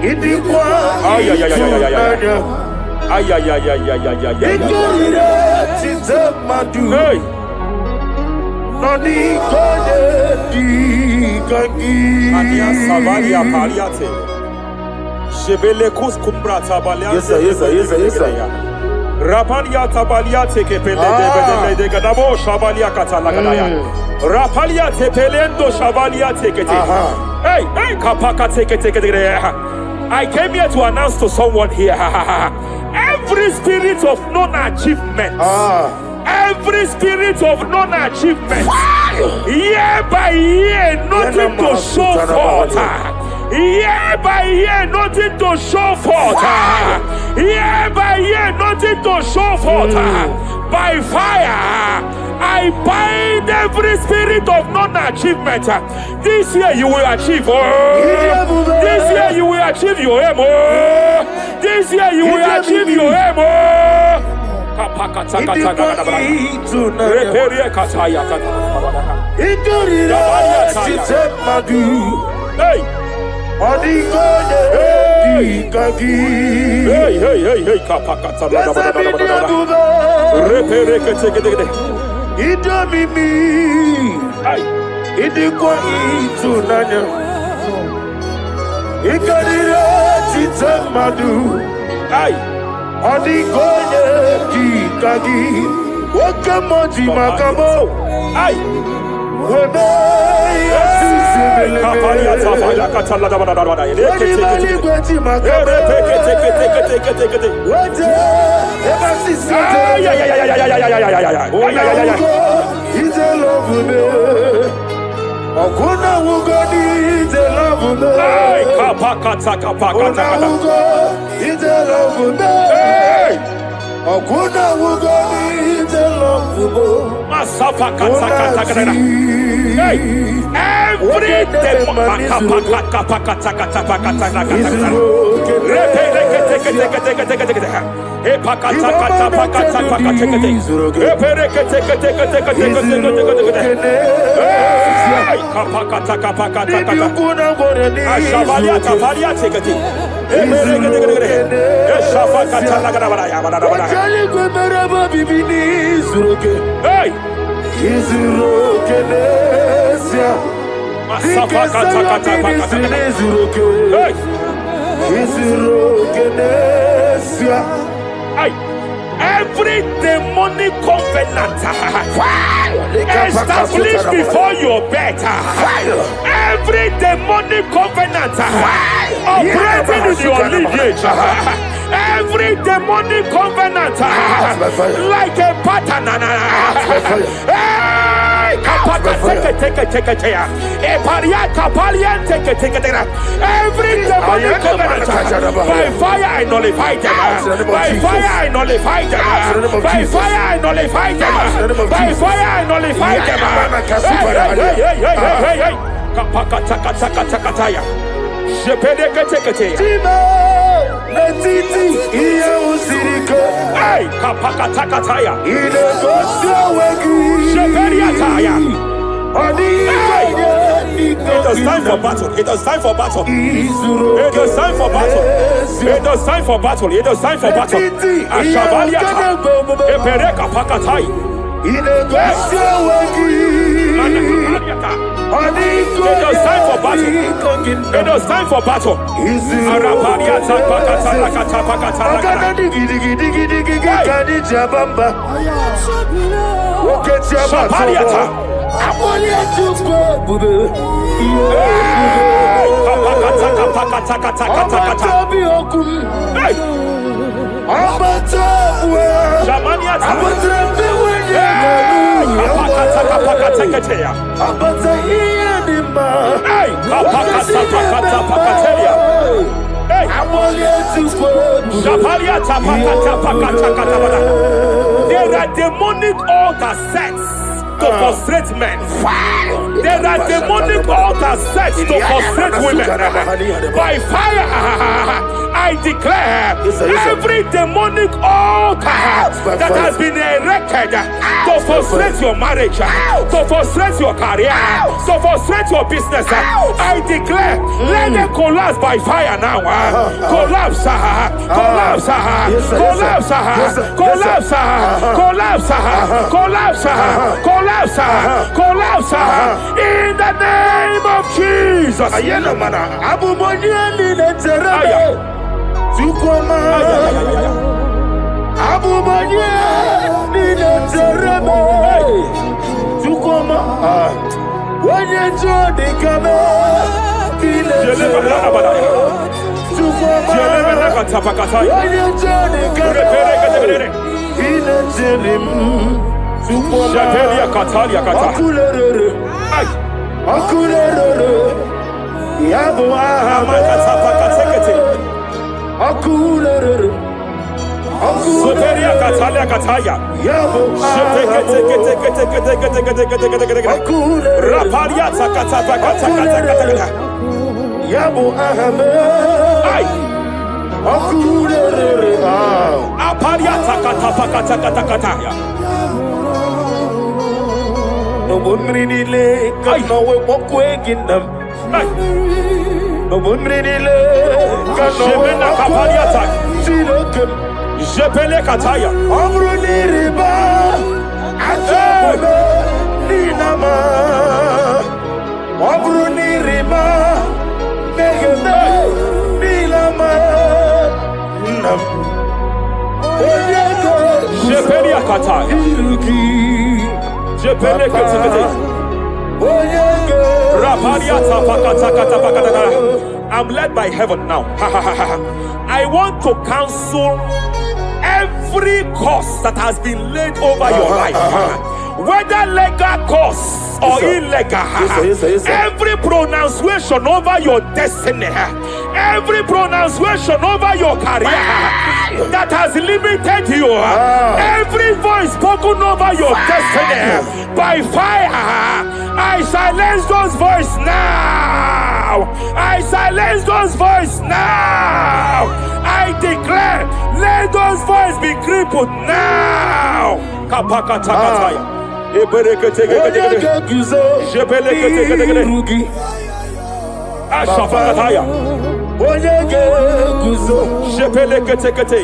Idikwa. Ay. Hey. Nani kode di kangi. Ania Savaria Paliate. Shebelekus kumbrata baliate. Yes sir. Rapalia tabalia teke pele de gadabo shabalia katalagadaya. Rapalia tepelendo shabalia teke. Hey, kapaka teke. I came here to announce to someone here. Every spirit of non-achievement. Every spirit of non-achievement. Year by year, nothing to show forth. Year by year, nothing to show forth. Year by year, nothing to show forth. By fire, I bind every spirit of non-achievement. This year you will achieve. This year you will achieve your aim. This year you will achieve your aim. Hey. Hey, kapakata. Every demonic covenant established before your bed, every demonic covenant operating in your lineage, Every demonic covenant like a pattern. Every demonic covenant by fire I nullify them. By fire I nullify them. By fire I nullify them. By fire I nullify them. It is time for battle. It is time for battle. It is time for battle. It is time for battle. It is time for battle. Ashavaliata. Epereka pakatai. It is time for battle. It is time for battle. Arapariata pakata lakata pakata lakata. Shapariata. There are demonic altar sets to frustrate men. There are demonic altars set to frustrate women. By fire, I declare every demonic altar that has been erected to frustrate your marriage, to frustrate your career, to frustrate your business, I declare, let them collapse by fire now. Collapse, collapse, collapse, collapse, collapse, collapse, collapse, collapse, in the name of Jesus. Jepele kataya. Amruni riba. Ninama. Amruni riba. Megane. Nilama. Nam. Jepele kataya. Jepele kataya. I'm led by heaven now. I want to counsel every curse that has been laid over your life, whether legal curse or illegal. Every pronunciation over your destiny, every pronunciation over your career that has limited you, every voice spoken over your destiny by fire, I silence those voices now. I silence those voices now. I declare, let those voices be crippled now. Kapakatakataya. Ashafakataya. Jepeleketekete.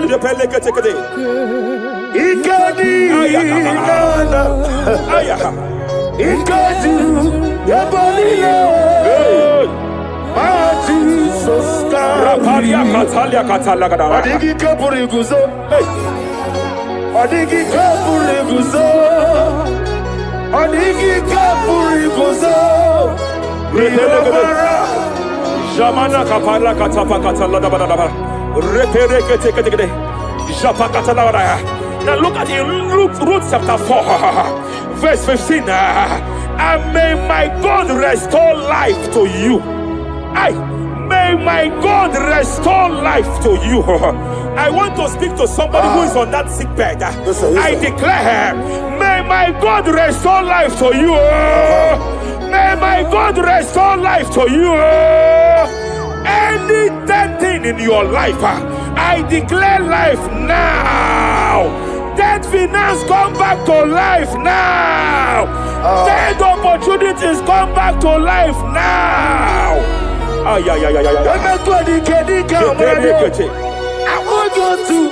Jepeleketekete. Raparia katalia katalaga. Adigi kapuri guzo. Adigi kapuri guzo. Adigi kapuri guzo. Jamana kapala katapa katala. Now look at Ruth chapter 4, verse 15. And may my God restore life to you. May my God restore life to you. I want to speak to somebody who is on that sick bed. I declare, may my God restore life to you. May my God restore life to you. Any dead thing in your life, I declare life now. Dead finance come back to life now. Dead opportunities come back to life now. I want you to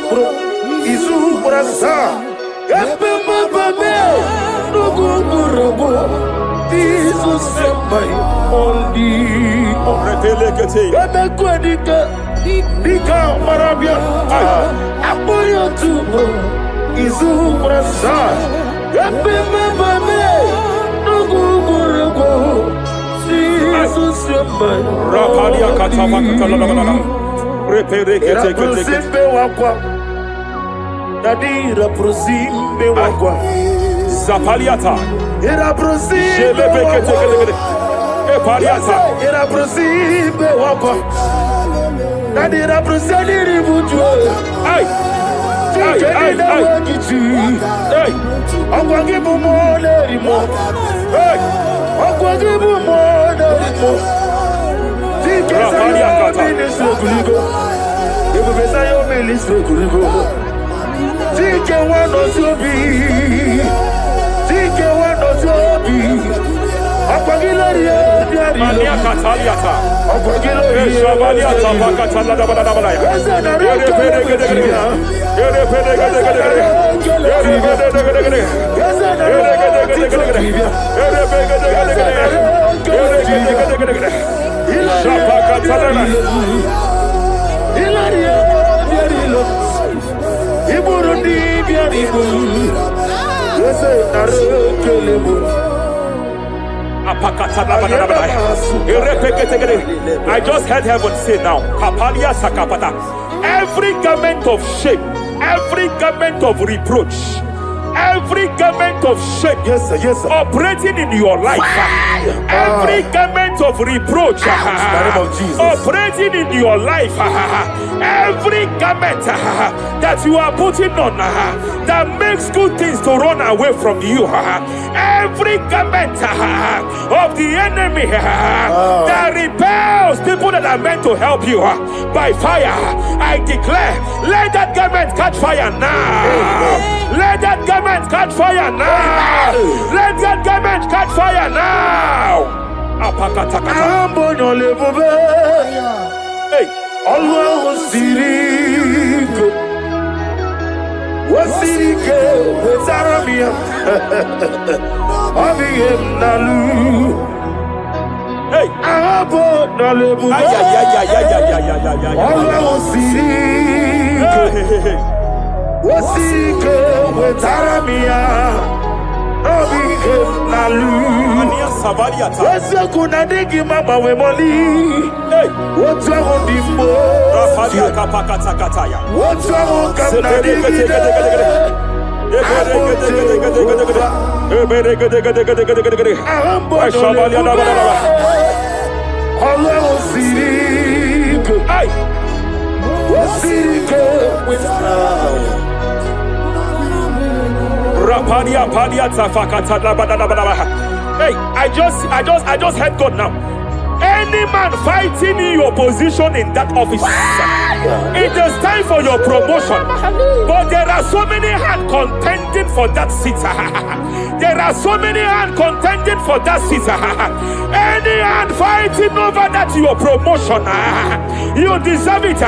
Zapaliata. Era prosime Epariata. Era prosime wako. Nadira prosani ributu. Ai. Ai. Ai. Akwagibu mole rimo. Ai. Akwagibu mole rimo. Zapaliata. Ebo besa yo ministre kuligo. Tike wano sobi. Tike wano sobi. Akwagilariye Mania Cataliata. Shabaliata Bakatala Dabalaya. I just heard heaven say now, Kapalia Sakapata. Every garment of shame, every garment of reproach, every garment of shame, yes, sir, operating in your life, every garment of reproach, operating in your life, every garment that you are putting on that makes good things to run away from you, every garment of the enemy that repels people that are meant to help you by fire, I declare, let that garment catch fire now. Let that garment catch fire now. Let that garment catch fire now. Hey, Allah Sirike, Wasirike, Wezaramia, Abiyem Nalu. Hey, Abo Nalebu, Allah Sirike, Wasirike, Wezaramia. What's kuna digi mama we moli? What's wrong with the What's wrong Hey, I just heard God now. Any man fighting in your position in that office, it is time for your promotion. But there are so many hands contending for that seat. There are so many hands contending for that seat. Any hand fighting over that your promotion, you deserve it.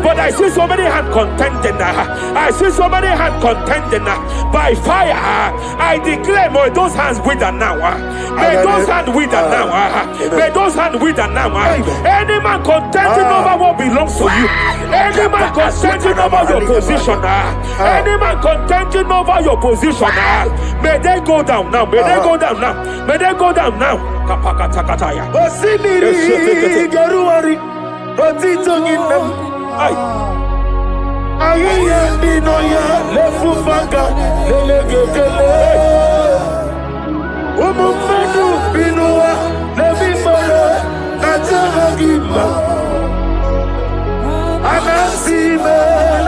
But I see so many hands contending. I see so many hands contending by fire. I declare, may those hands wither now. May those hands wither now. May those hands wither now. Any man contending over what belongs to you. Any man contending over your position. Any man contending over your position. May they go down now. May they go down now. May they go down now. Aye. Aye, Dinoya, Lefufaka, Lelegele. Umumedu, Binoa, Levimole, Nataragima. Anasimel,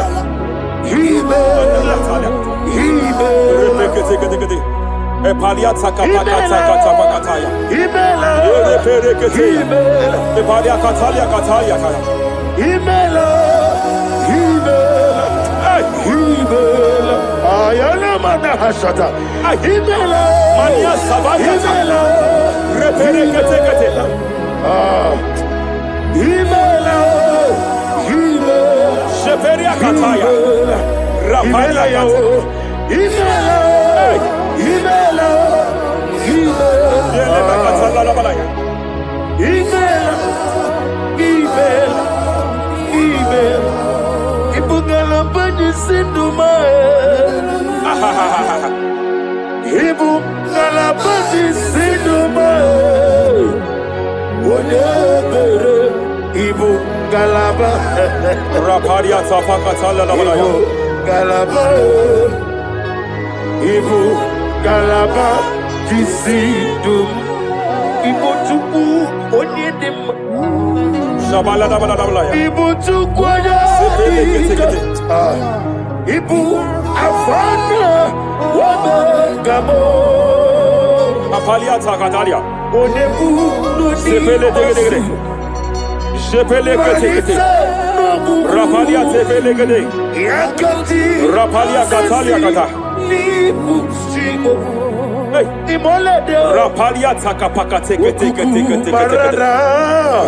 Himel, Himel. Epalia takapakata pakataya. Himela, Himela. Epalia katalia kataya kaya. Himela, Himela. Ayana mana hashata. Himela, Mania sabaya. Himela, Reperekete. Himela, Himela. Sheperia kataya. Rapalia kataya. Himela, Himela, Yele makatala la balaya. Himela, Himela, Himela. Ibungala bani sindumae. Ibungala bani sindumae. Wonebere ibungala ba. Rapalia tapakatala la balaya. Ibungalaba. Ibungalaba kisidum. Ibotuku onyedim. Shabala la balaya. Ibotuku Ibu afana wabagamo. Apalia takatalia. Onebu Sepele degedegede. Sepele kete. Rapalia tepele gede. Yakati Rapalia katalia kata. ni musimo. Hey. Imolede Rapalia takapakate kete. Marada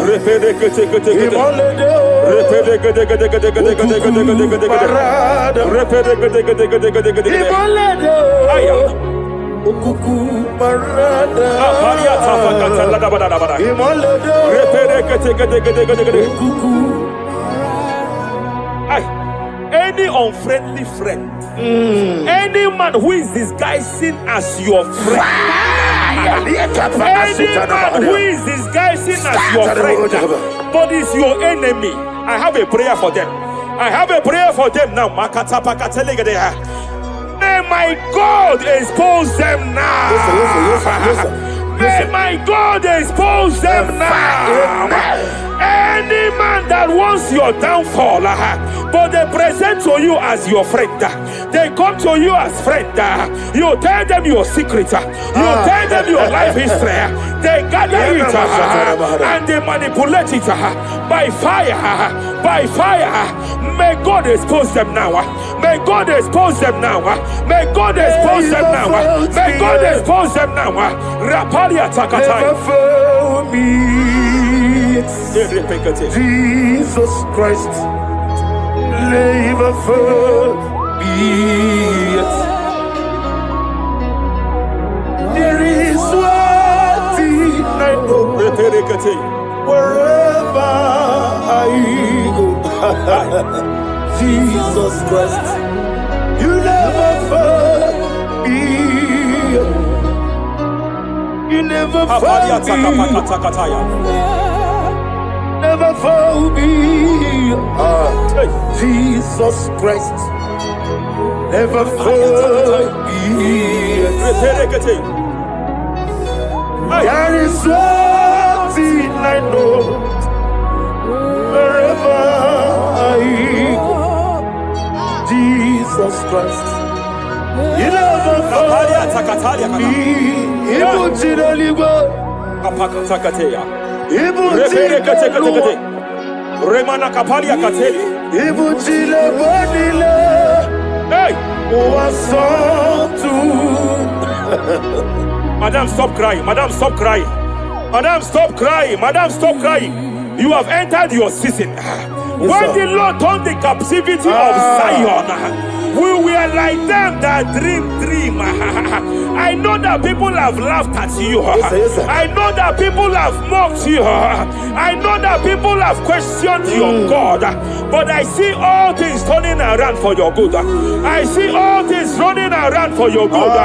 Repede kete. Imolede Repede kete. Marada Repede kete. Imolede Aya. Ukuku Marada Apalia tapakatala la balaya. Imolede Repede kete. Ukuku. Any unfriendly friend, any man who is disguising as your friend, any man who is disguising as your friend, but is your enemy, I have a prayer for them. I have a prayer for them now. May my God expose them now. May my God expose them now. Any man that wants your downfall, but they present to you as your friend, they come to you as friend, you tell them your secret, you tell them your life history, they gather it and they manipulate it by fire. May God expose them now. May God expose them now. May God expose them now. May God expose them now. Rapalia Takatai. Jesus Christ, never forget. There is one thing I know. Wherever I go, Jesus Christ, you never forget. You never forget. Never found me. Jesus Christ, never found me. There is one thing I know. Wherever I go, Jesus Christ, you never found me. Remana kapalia kateli. Hey! Madam, stop crying. Madam, stop crying. Madam, stop crying. Madam, stop crying. You have entered your season. When the Lord turned the captivity of Zion, we were like them that dream. I know that people have laughed at you. I know that people have mocked you. I know that people have questioned your God. But I see all things turning around for your good. I see all things running around for your good.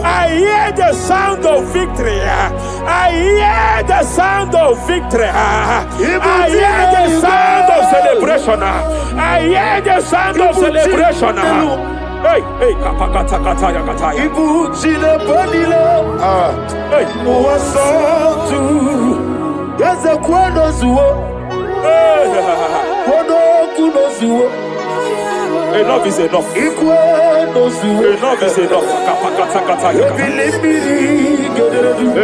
I hear the sound of victory. I hear the sound of victory. I hear the sound of celebration. celebration. I hear the sound of celebration. Hey, hey, kapakata kataya kataya. Ibu chile panile. Hey, Uwasotu. Yeze kwano zuo. Kwano kuno zuo. enough is enough. Ikwano zuo. Enough is enough. Kapakata kataya.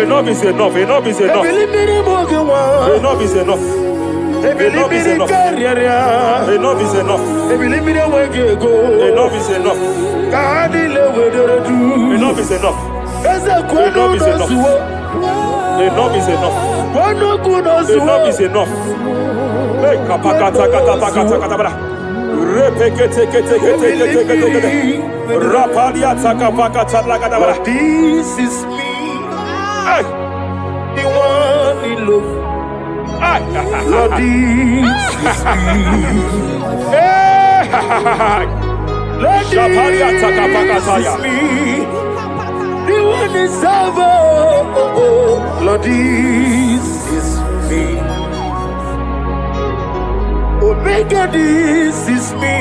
Enough is enough. Enough is enough. Enough is enough. Enough is enough. Enough is enough. Enough is enough. Enough is enough. Enough is enough. Enough is enough. Enough is enough. Hey, kapakata kata kata kata kata. Repekete kete kete kete kete. Rapalia takapakata lagada. This is me. Hey, The one in love. Lord, this is me. Lord, this is me. The one is over. Lord, this is me. Omega, this is me.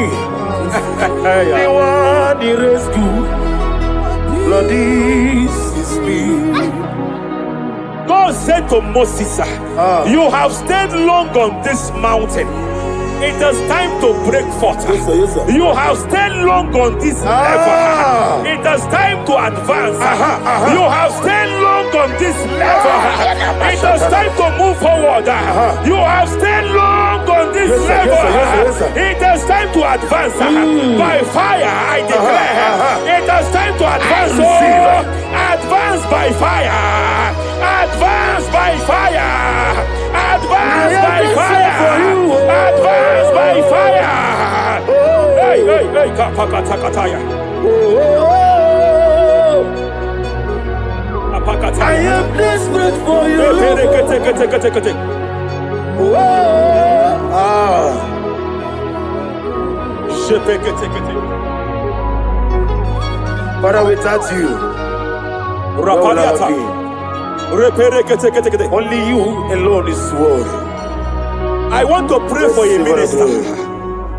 The one in rescue. Lord, this is me. God said to Moses, you have stayed long on this mountain. It is time to break forth. Yes, sir, yes, sir. You have stayed long on this level. It is time to advance. You have stayed long on this level. It is time to move forward. You have stayed long on this level. It is time to advance. By fire, I declare. It is time to advance. Advance by fire. Advance by fire. Advance by fire. Advance by fire. Hey, hey, hey, kapakatakataya. I am desperate for you. Father, without you, where would I be? Only you alone is worthy. I want to pray for a minister.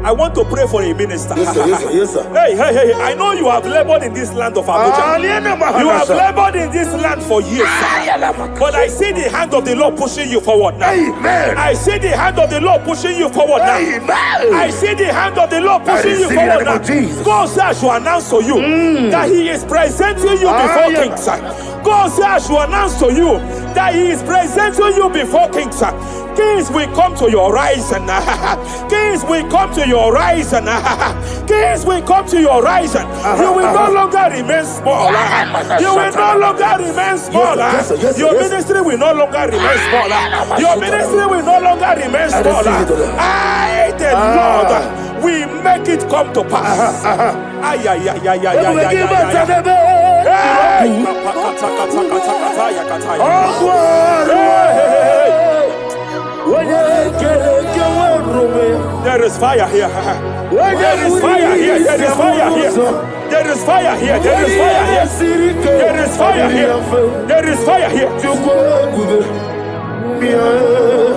I want to pray for a minister. Yes, sir, yes, sir, yes, sir. Hey, hey, hey, I know you have labored in this land of Abuja. You have labored in this land for years. But I see the hand of the Lord pushing you forward now. Amen. I see the hand of the Lord pushing you forward now. Amen. I see the hand of the Lord pushing you forward now. God says I should announce to you that He is presenting you before kings. God says I should announce to you that He is presenting you before kings. Kings will come to your horizon. Kings will come to your horizon. Kings will come to your horizon. You will no longer remain small. You will no longer remain small. Your ministry will no longer remain small. Your ministry will no longer remain small. I, the Lord, will make it come to pass. Ay, ay, ay, ay, ay, ay, there is fire here. There is fire here. There is fire here. There is fire here. There is fire here. There is fire here. There is fire here.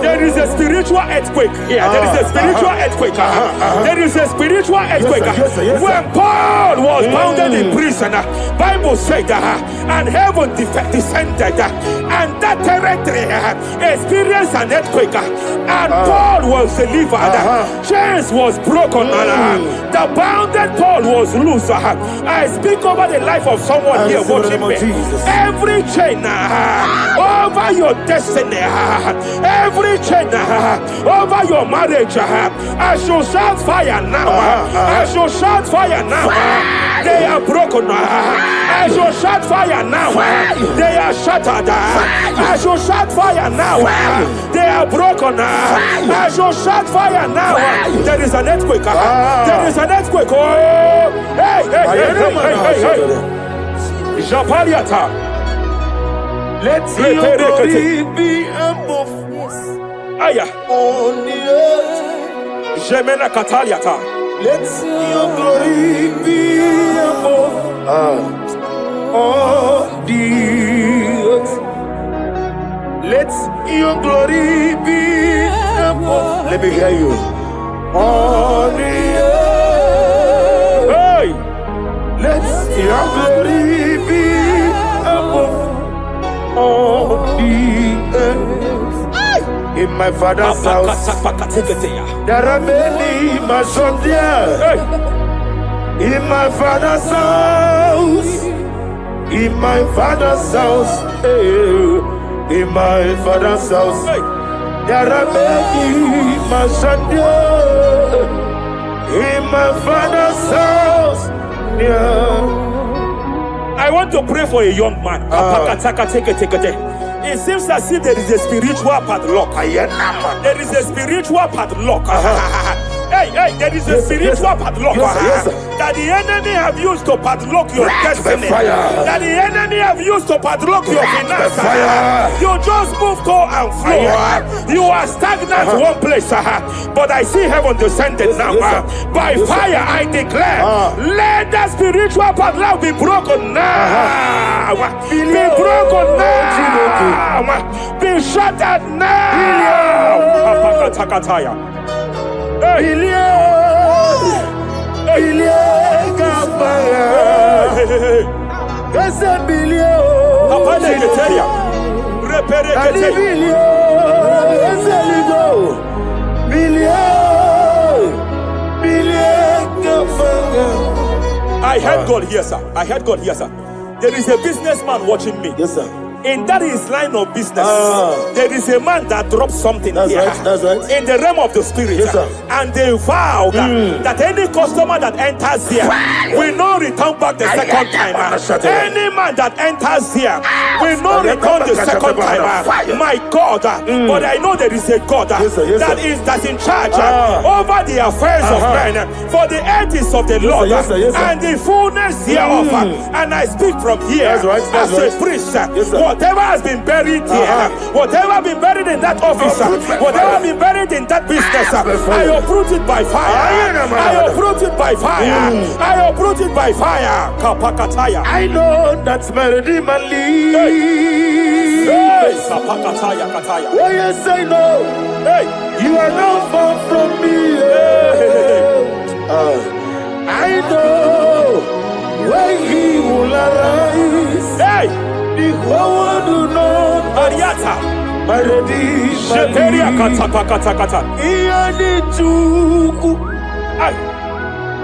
There is a spiritual earthquake here. There is a spiritual earthquake. There is a spiritual earthquake. When Paul was bounded in prison, Bible said and heaven descended, and that territory experienced an earthquake, and Paul was delivered. Chains was broken. The bounded Paul was loose. I speak over the life of someone here watching me. Every chain over your destiny, every chain over your marriage, I shall shout fire now. I shall shout fire now. They are broken. I shall shout fire now. They are shattered. I shall shout fire now. They are broken. I shall shout fire now. There is an earthquake. There is an earthquake. Oh, hey, hey, hey, hey, hey, hey. Japaliata. Let your glory be above Aya. on the earth. Jemena Kataliata. Let your glory be above on the earth. Let your glory be above. Let me hear you. on the earth. Hey! Let your glory be above all the earth. In my father's house, there are many mansions there. In my father's house, in my father's house, in my father's house, there are many mansions there. In my father's house, I want to pray for a young man. It seems as if there is a spiritual padlock. There is a spiritual padlock. Hey, there is a spiritual padlock that the enemy have used to padlock your destiny. That the enemy have used to padlock your finances. You just move to and fro. You are stagnant one place, but I see heaven descended now. By fire, I declare, let the spiritual padlock be broken now. Be broken now. Be shattered now. I heard God here, sir. I heard God here, sir. There is a businessman watching me. Yes, sir. In that his line of business, there is a man that drops something here. That's right. In the realm of the spirit, yes, and they vow that any customer that enters here will not return back the second time. Any man that enters here will not return the second time. My God, but I know there is a God that's in charge over the affairs of men. For the earth is of the Lord and the fullness hereof. And I speak from here as a priest. Whatever has been buried here, whatever been buried in that office, whatever been buried in that business, I uproot it by fire. I uproot it by fire. I uproot it by fire. Kapakataya. I know that's melody man leaves. Kapakataya kataya. Oh yes, I know. Hey, you are not far from me. I know when he will arise. Hey. The whole world will know Ariata. Melody Sheperia kata kata. Iyani chuku. Ay.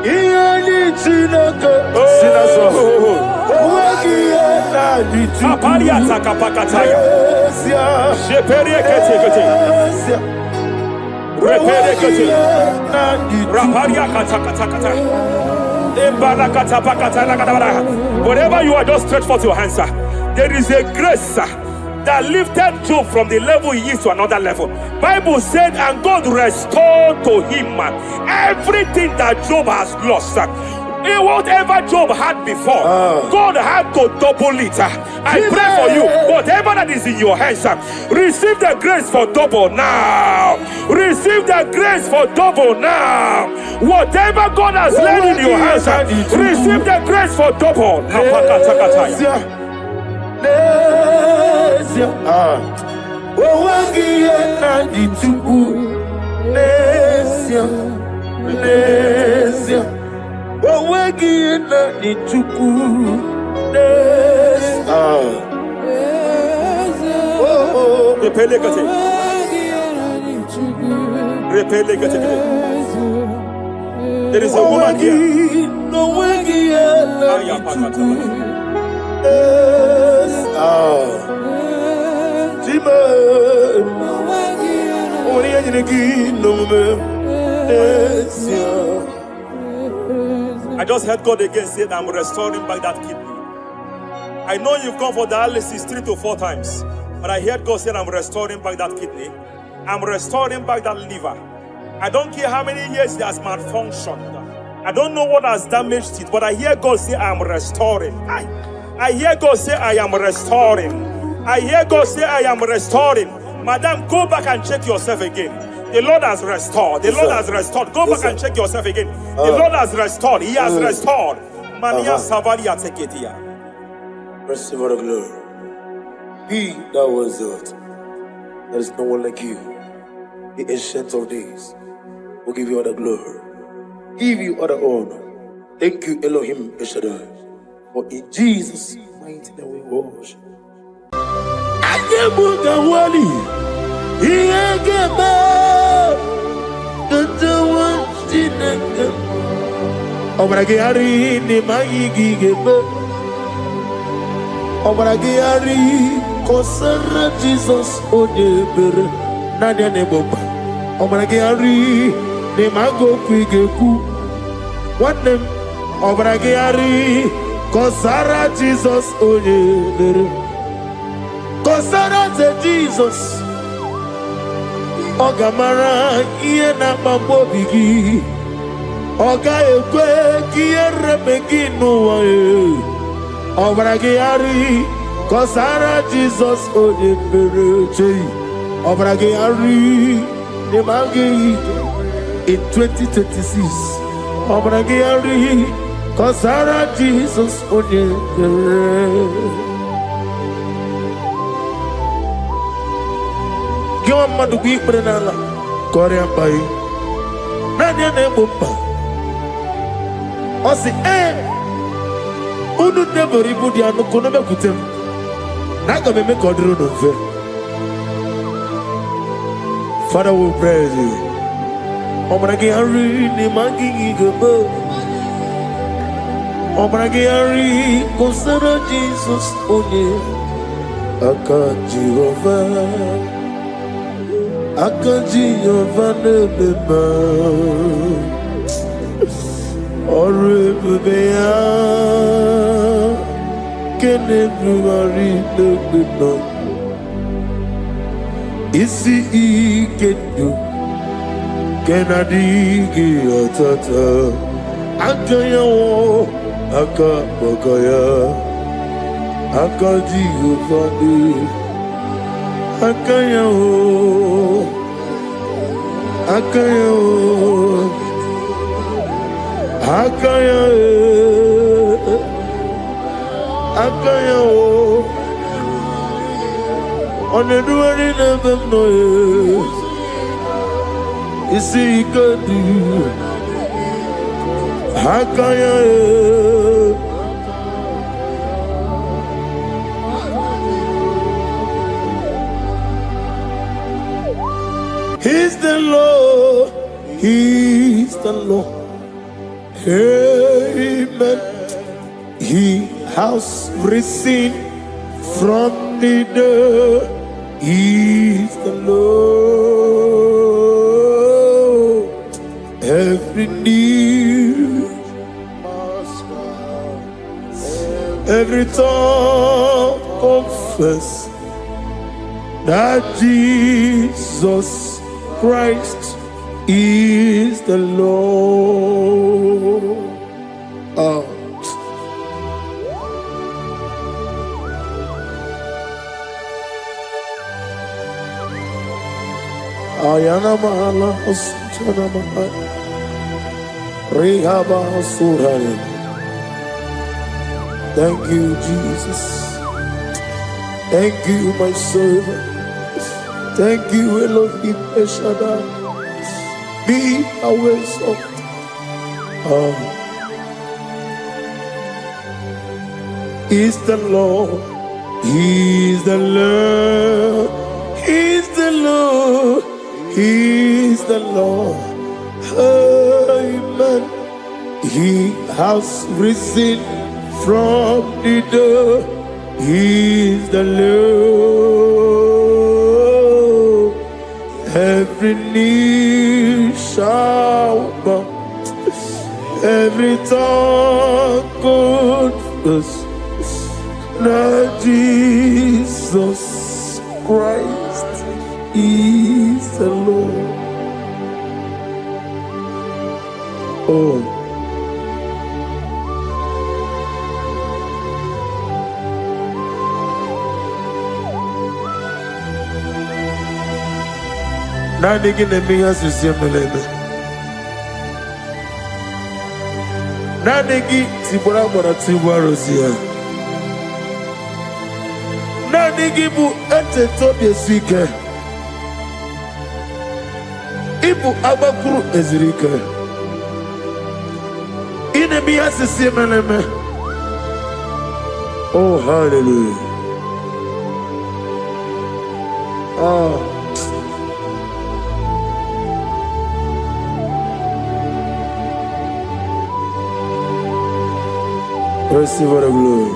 Iyani chinaka. Sinaso. Wakiena di chuku. Apariata kapakataya. Sheperia kete. Repere kete. Raparia kata kata. Whatever you are, just stretch forth your hands, sir. There is a grace, sir, that lifted Job from the level he is to another level. Bible said, and God restored to him everything that Job has lost, sir. Whatever Job had before, God had to double it. I pray for you, whatever that is in your hands, receive the grace for double now. Receive the grace for double now. Whatever God has laid in your hands, receive the grace for double. There is a woman here. I just heard God again say that I'm restoring back that kidney. I know you've gone for dialysis 3 to 4 times, but I heard God say I'm restoring back that kidney. I'm restoring back that liver. I don't care how many years it has malfunctioned. I don't know what has damaged it, but I hear God say I am restoring. I hear God say I am restoring. I hear God say I am restoring. Madam, go back and check yourself again. The Lord has restored. The Lord has restored. Go back and check yourself again. The Lord has restored. He has restored. Mania Savaria Teketia. Receive all the glory. He that was it. There is no one like you. The ancient of days. We'll give you all the glory. Give you all the honor. Thank you, Elohim Eshadai. For in Jesus' mighty name we worship. Obragari ni magigi gebe. Obragari kosara Jesus onyebere nanya neboba. Obragari ni mago kwigeku. Wanem obragari kosara Jesus onyebere. Kosara ze Jesus. Ogamara iye na mambobigi. Oga ekwe kiyere meginu wae. Obragari kosara Jesus onyebere chei. Obragari ni magi in 2026. Obragari kosara Jesus onyebere. Giwa madugi prenala Korea bai Nanya ne bumba Osi Unu nebori budi anu kono me kutem Naga me kodro no fe. Father, we praise you. Obragi ari ni mangi gebe Obragi ari kosara Jesus onye Aka Jehovah Akaji Yovanebeba Orebea Kenebruari Nebeba Isi Ikenu Kenadigi Otata Akayawo Akabakaya Akaji Yovanebeba Akayawo, Akayawo, Akayawo, Akayawo. On the doing never know. You see, you could do. Akayawo. He's the Lord, He's the Lord. Amen. He has risen from the dead. He's the Lord. Every knee, every tongue confess that Jesus Christ is the Lord. Ayana mahala osana mahala Rehaba suraya. Thank you, Jesus. Thank you, my servant. Thank you, Elohim Eshadai. Be our salt. He's the Lord. He's the Lord. He's the Lord. He's the Lord. Amen. He has risen from the dead. He's the Lord. Every knee shall bow, every tongue confess that Jesus Christ is the Lord. Oh. Nani gine miya sisemelebe. Nani gi tibora mora tibora rozia. Nani gi bu ete tobie sike. Ibu abakuru ezirike. Inemi asisi meneme. Oh, hallelujah. Oh. Receive the glory.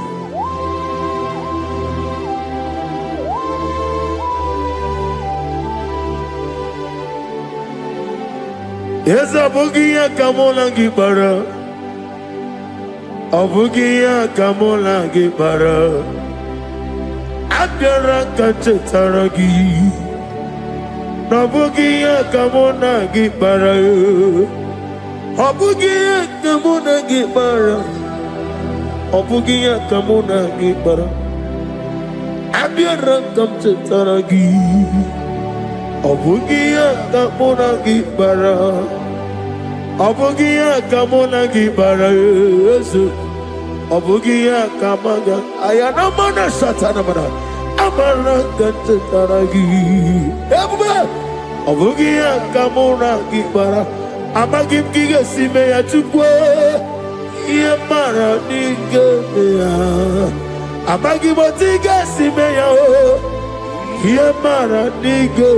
Yes, Abugia Kamola Gibara. Abugia Kamola Gibara. Abdara Kachetaragi. Abugia Kamona Gibara. Abugia Kamona Gibara. Abugia Kamona Gibara. Abdara Kachetaragi. Abugia Kamona Gibara. Abugia Kamona Gibara. Abugia Kamaga. Ayana Mana Satana Mana. Amara Kataragi. Abugia Kamona Gibara. Amagim Giga Simeya Chukwa. Yamara Niga. Amagibotiga Simeya. Yamara Niga.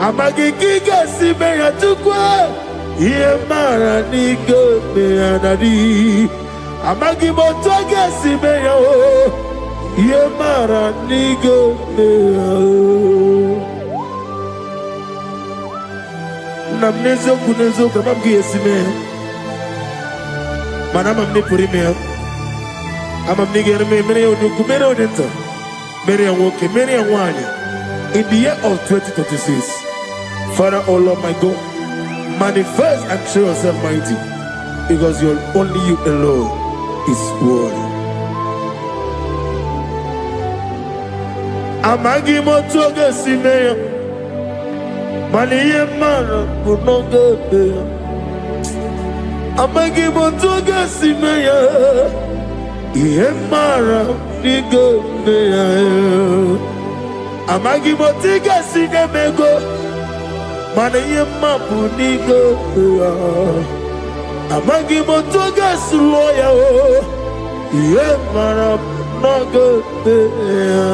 Amagigiga Simeya Chukwa. Yamara Niga Nadi. Amagibotiga Simeya. Yamara Niga. Namnezo kunezo kababgi Yesime. Manama Nipurime. Amamnigger Mary Kumero Denta. Mary and Woke, Mary and Wanya. In the year of 2026, Father, oh Lord my God, manifest and show yourself mighty, because only you alone is worthy. Amagi motoga simeya, maniye mara kunoga beya. Amagi motoga simeya, iye mara niga beya. Amagi motiga sinemego, maniye mapu niga beya. Amagi motoga suloya, iye mara noga beya.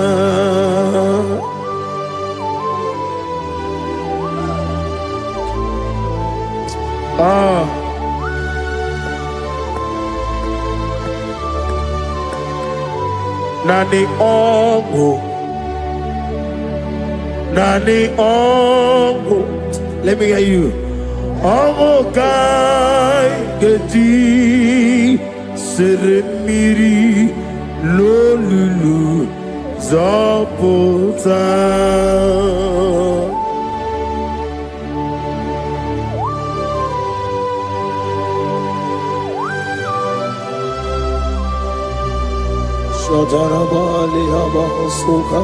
Nani ongo, Nani ongo. Let me hear you. Ongo kai geti seremiri lolulu zapota. Shadarabali Habasoka.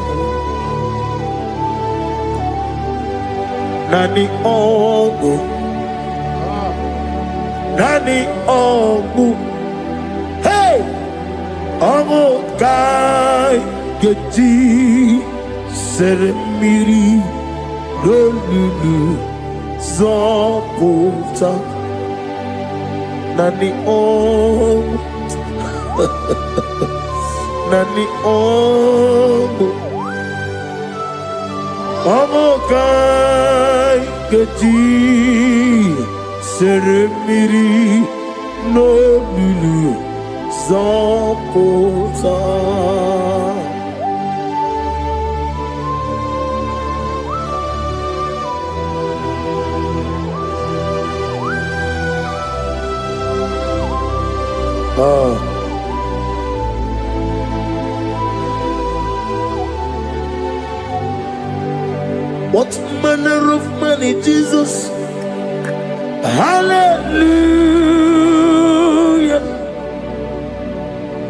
Nani ongo, Nani ongo. Hey, ongo kai geti seremiri lolulu zapota. Nani ongo. Nani ongo, ongo kai geti seremiri no lulu zapota. What manner of money, Jesus? Hallelujah.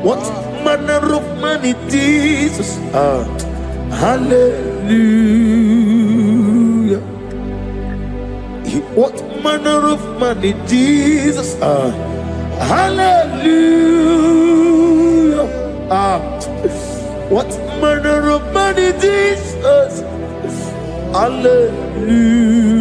What manner of money, Jesus? Hallelujah. What manner of money, Jesus? Hallelujah. What manner of money, Jesus? Hallelujah.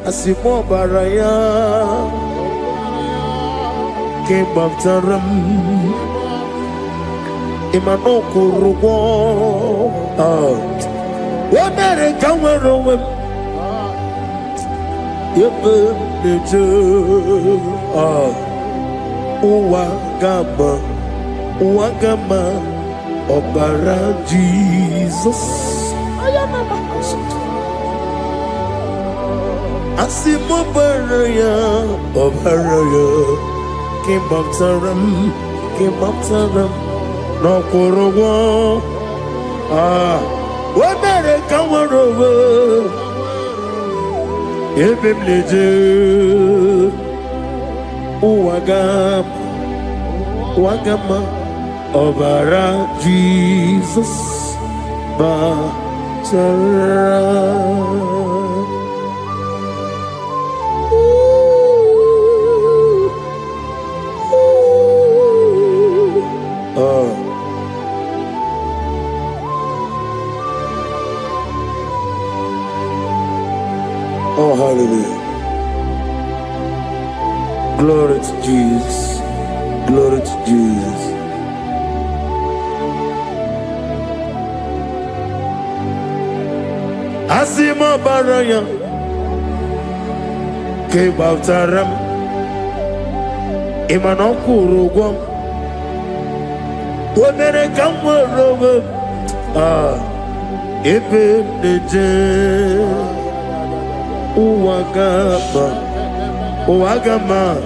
Asimo baraya Kebabtaram Imano kurugo Wamere kawarowem Yebe neje Uwagama Obara Jesus Asimo baraya Obaraya Kebabtaram No kurugo Wamere kawarowe Ebem leje Uwagama Obara Jesus Batara Oh, hallelujah. Glory to Jesus. Glory to Jesus. Asima baraya Kebabtaram Imanokuru Wamere kamwarowe Ebe neje Uwagama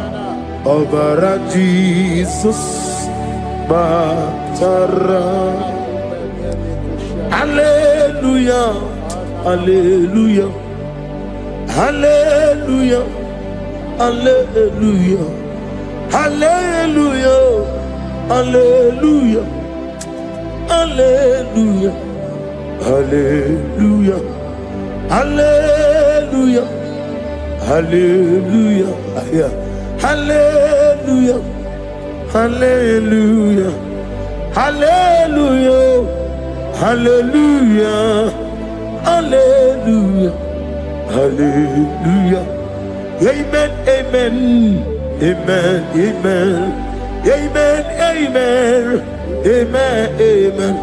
Obara Jesus Batara Hallelujah Hallelujah Hallelujah Hallelujah Hallelujah Hallelujah Hallelujah Hallelujah Hallelujah Hallelujah Hallelujah Hallelujah Hallelujah Hallelujah Hallelujah Hallelujah Amen Amen Amen Amen Amen Amen Amen Amen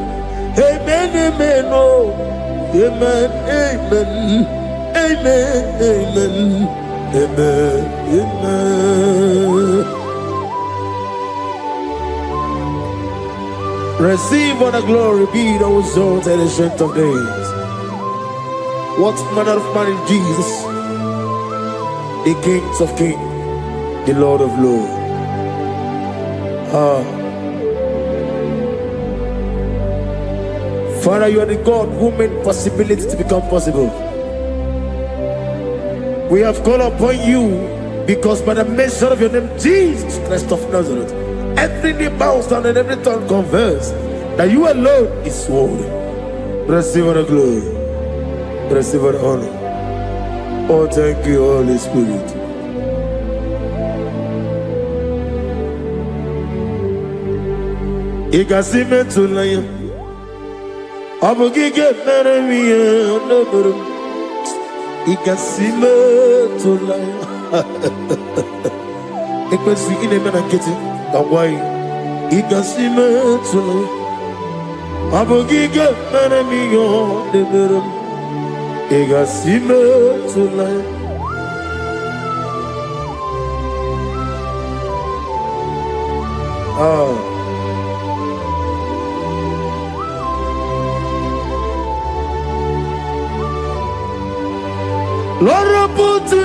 Amen Amen Oh Amen Amen Amen Amen Amen Amen. Receive all the glory, be thou exalted and strength of days. What manner of man is Jesus? The King of kings, the Lord of lords. Father, you are the God who made possibility to become possible. We have called upon you because by the measure of your name, Jesus Christ of Nazareth, every knee bows down and every tongue confesses that you alone is worthy. Receive all the glory. Receive all the honor. Oh, thank you, Holy Spirit. Igasime tulaya abugige meremiye noburu Igasime tulaya Ekwesi ineme na kete kawai Igasime tulaya abugige meremiye noburu Igasime tulaya Lord, I put you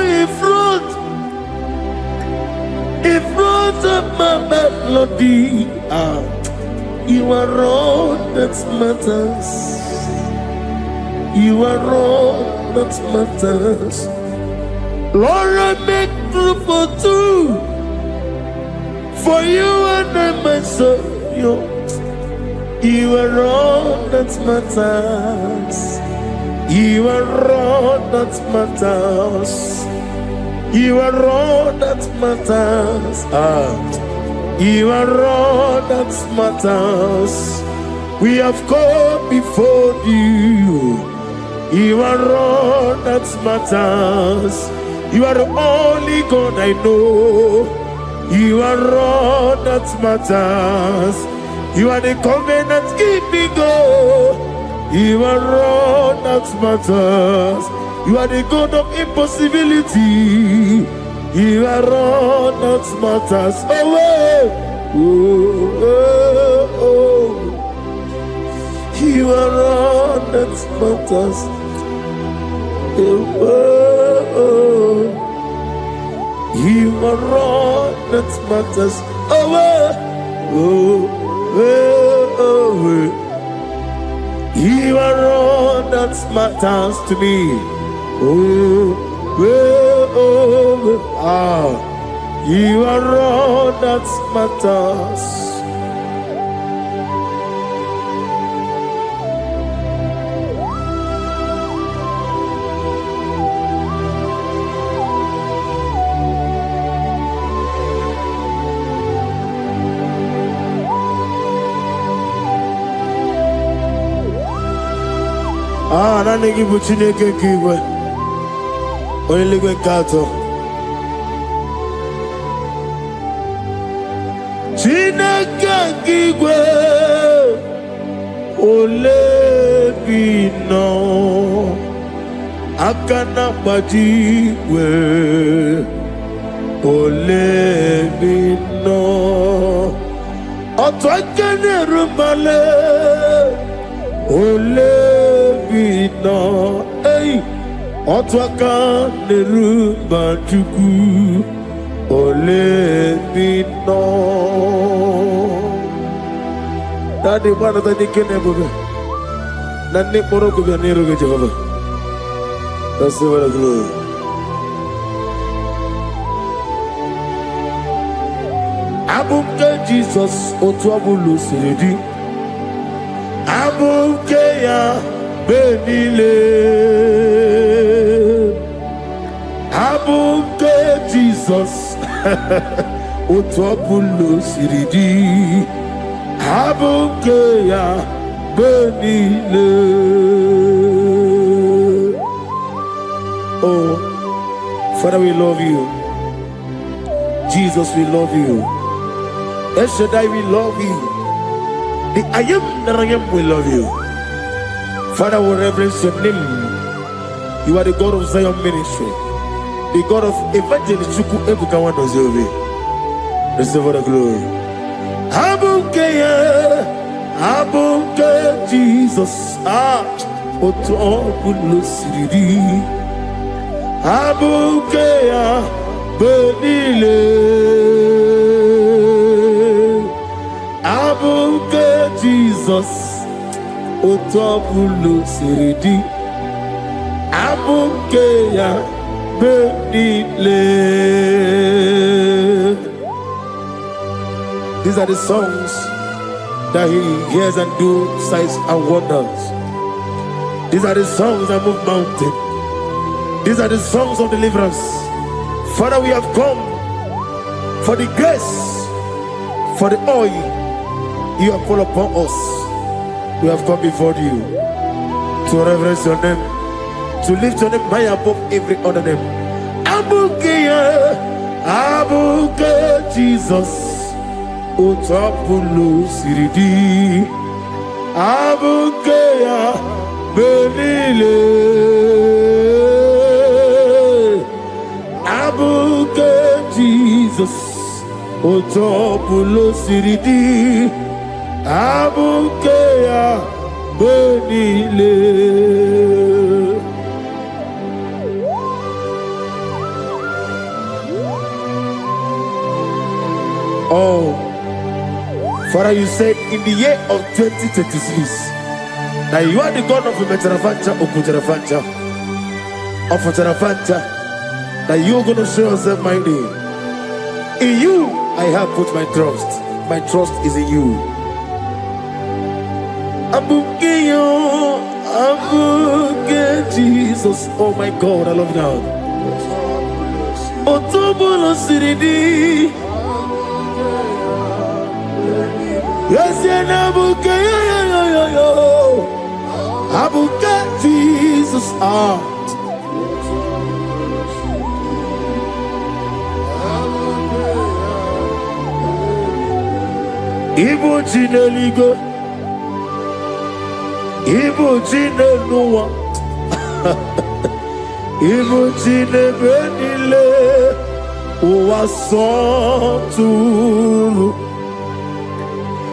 in front of my melody. You are all that matters. You are all that matters. Lord, I make room for two, for you and I myself. You are all that matters. You are all that matters. You are all that matters. You are all that matters. We have come before you. You are all that matters. You are the only God I know. You are all that matters. You are the covenant keeping God. You are all that matters. You are the God of impossibility. You are all that matters. Oh. You are all that matters. Oh. You are all that matters. You are all that matters to me. You are all that matters. Nani gibu Chineke kigwe Oyeligwe kato Chineke kigwe Olebino Akana bajigwe Olebino Otwakene rumale Olebino, hey, Otwaka nerumba chuku. Olebino. Daddy, one of the Nikenebo. Nani Moroko Nero Jehovah. That's the word of glory. Abumke Jesus, Otwabulu Siridi. Abukeya benile Abuke Jesus Utopulu siridi Abukeya benile. Oh, Father, we love you. Jesus, we love you. El Shaddai, we love you. The I am that I am will love you. Father, we reverence your name. You are the God of Zion ministry, the God of evangelist Chuku Ebukawan Wazobia. Receive all the glory. Abuke Jesus. Otobulu siridi. Abuke benile. Abuke Jesus, Otobulu siridi. Abuke ya benile. These are the songs that he hears and do signs and wonders. These are the songs that move mountain. These are the songs of deliverance. Father, we have come for the grace, for the oil you have poured upon us. We have come before you to reverence your name, to lift your name high above every other name. Abuke Jesus, Otapulu siridi. Abuke benile. Abuke Jesus, Otapulu siridi. Abukeya benile. Oh, Father, you said in the year of 2026 that you are the God of Metarafancha, Okutarafancha, of Otarafancha, that you are going to show yourself mighty. In you, I have put my trust. My trust is in you. Abuke Jesus. Oh my God, I love you now. Otobolo siridi. Yes, Abuke. Abuke Jesus. Igbo Chineligo, Igbo Chineluwa, Igbo Chinebenile, Uwasoturu,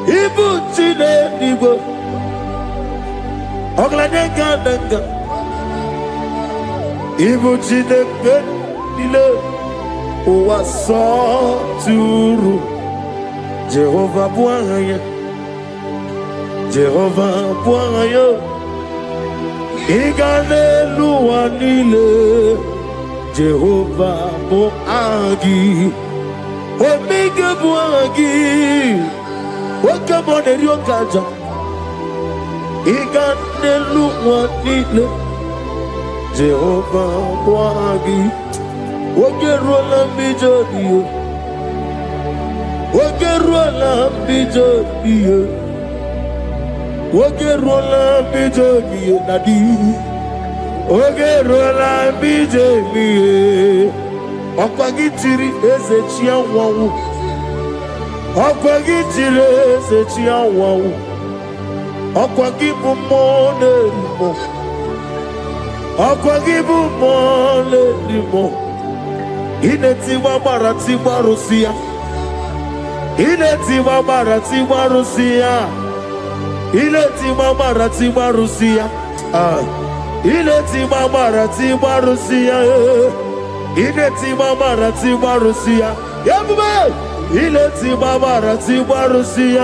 Igbo Chineligo, Oglanenga, Igbo Chinebenile, Uwasoturu. Jehovah Bwanya, Jehovah Bwanya, Iganelua Nile, Jehovah Boagi, Omega Boagi, Wakabone Ryokaja, Iganelua Nile, Jehovah Boagi, Wakerola Mijodio. Wakerola bijobiye, Wakerola bijobiye nadi, Wakerola bijobiye. Okwagitiri ezechia wawu, Okwagitiri ezechia wawu, Okwagibu mone limo, Okwagibu mone limo. Inetiwa baratiwa Rusia. Iletiwa baratiwa Rusia, Iletiwa baratiwa Rusia, Iletiwa baratiwa Rusia, Iletiwa baratiwa Rusia, Yabube, Iletiwa baratiwa Rusia,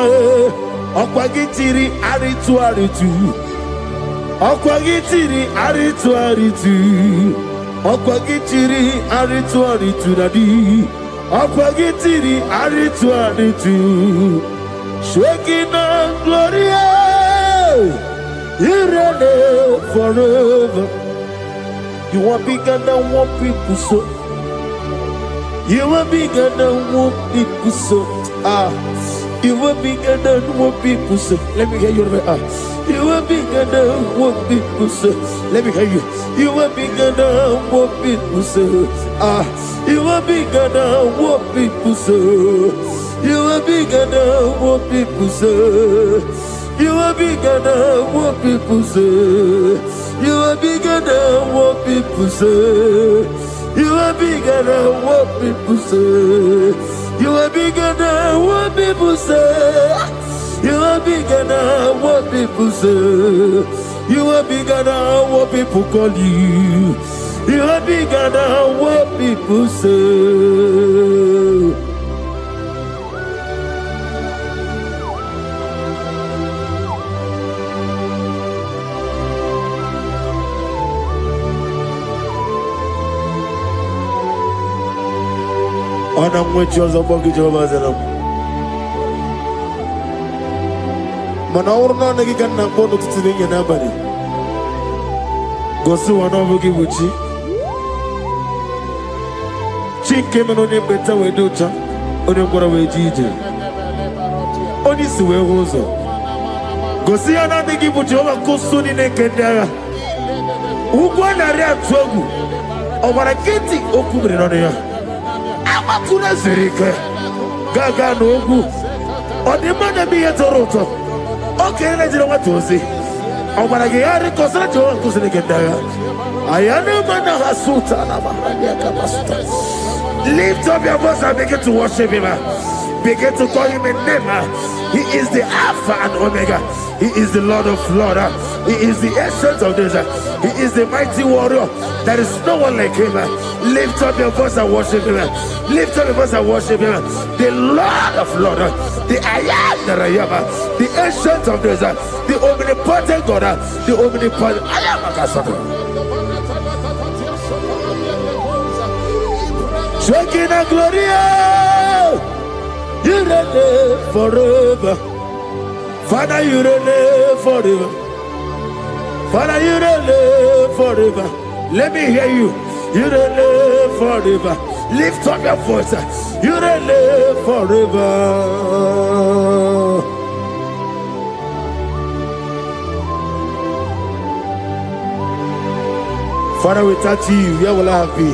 Okwagitiri aritu aritu, Okwagitiri aritu aritu, Okwagitiri aritu aritu nadi. Akwagitiri aritu aritu, Shekinah Gloria, you reign forever. You are bigger than what people so. You are bigger than what people so. You are bigger than what people say. Let me hear you. You are bigger than what people say. Let me hear you. You are bigger than what people say. You are bigger than what people say. You are bigger than what people say. You are bigger than what people say. You are bigger than what people say. You are bigger than what people say. You are bigger than what people say. You are bigger than what people say. You are bigger than what people call you. You are bigger than what people say. Ana mwechoza bogi Jehovah zanam. Mana urna nagi kanna bono tutirinye nabari. Gosi wana bogi buchi. Chike menone beta wedocha. One mbora wejije. Oni siwe hozo. Gosi ana nagi buchi owa kusuni nekendera. Ugwa na rea tuogu. Owara kiti okumre none ya. Amakuna zirike gaga n'ogwu ọdịmma na ihe tọrọ ụtọ okenye na-ejiri nwata ozi ọ gwara gị ya rịkọsịrị Jehova nkụziri gị ndị agha aya na-eme na ha sụta na mahadum aka masuta. Lift up your voice and begin to worship him. Begin to call him a name. He is the Alpha and Omega. He is the Lord of Lords. He is the Ancient of Days. He is the mighty warrior. There is no one like him. Lift up your voice and worship him. Lift up your voice and worship him. The Lord of Lords, the I am that I am, the Ancient of Days, the omnipotent God, the omnipotent I am a Kasaka. Shekinah Gloria, you reign forever. Father, you reign forever. Father, you reign forever. Let me hear you. You reign forever. Lift up your voice. You reign forever. Father, without you, where will I be?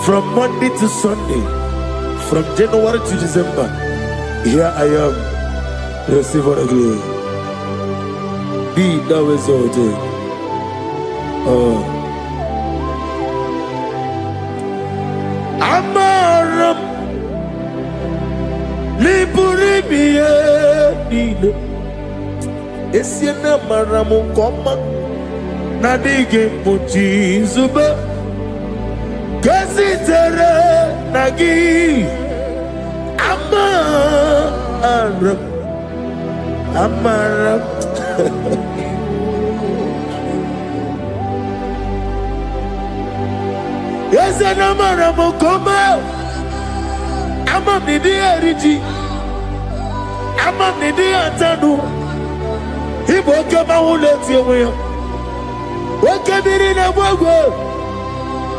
From Monday to Sunday, From January to December, here I am. Receive all the glory. Be thou exalted. Amaram Lipurimie Nile Esiena Maramu Koma Nadige Muji Zuba Gazitere Nagi Amaram Yes, and Amaram Koma Amam Nidi Eriji Amam Nidi Antanu He woke up and will let you away. Woke up in a world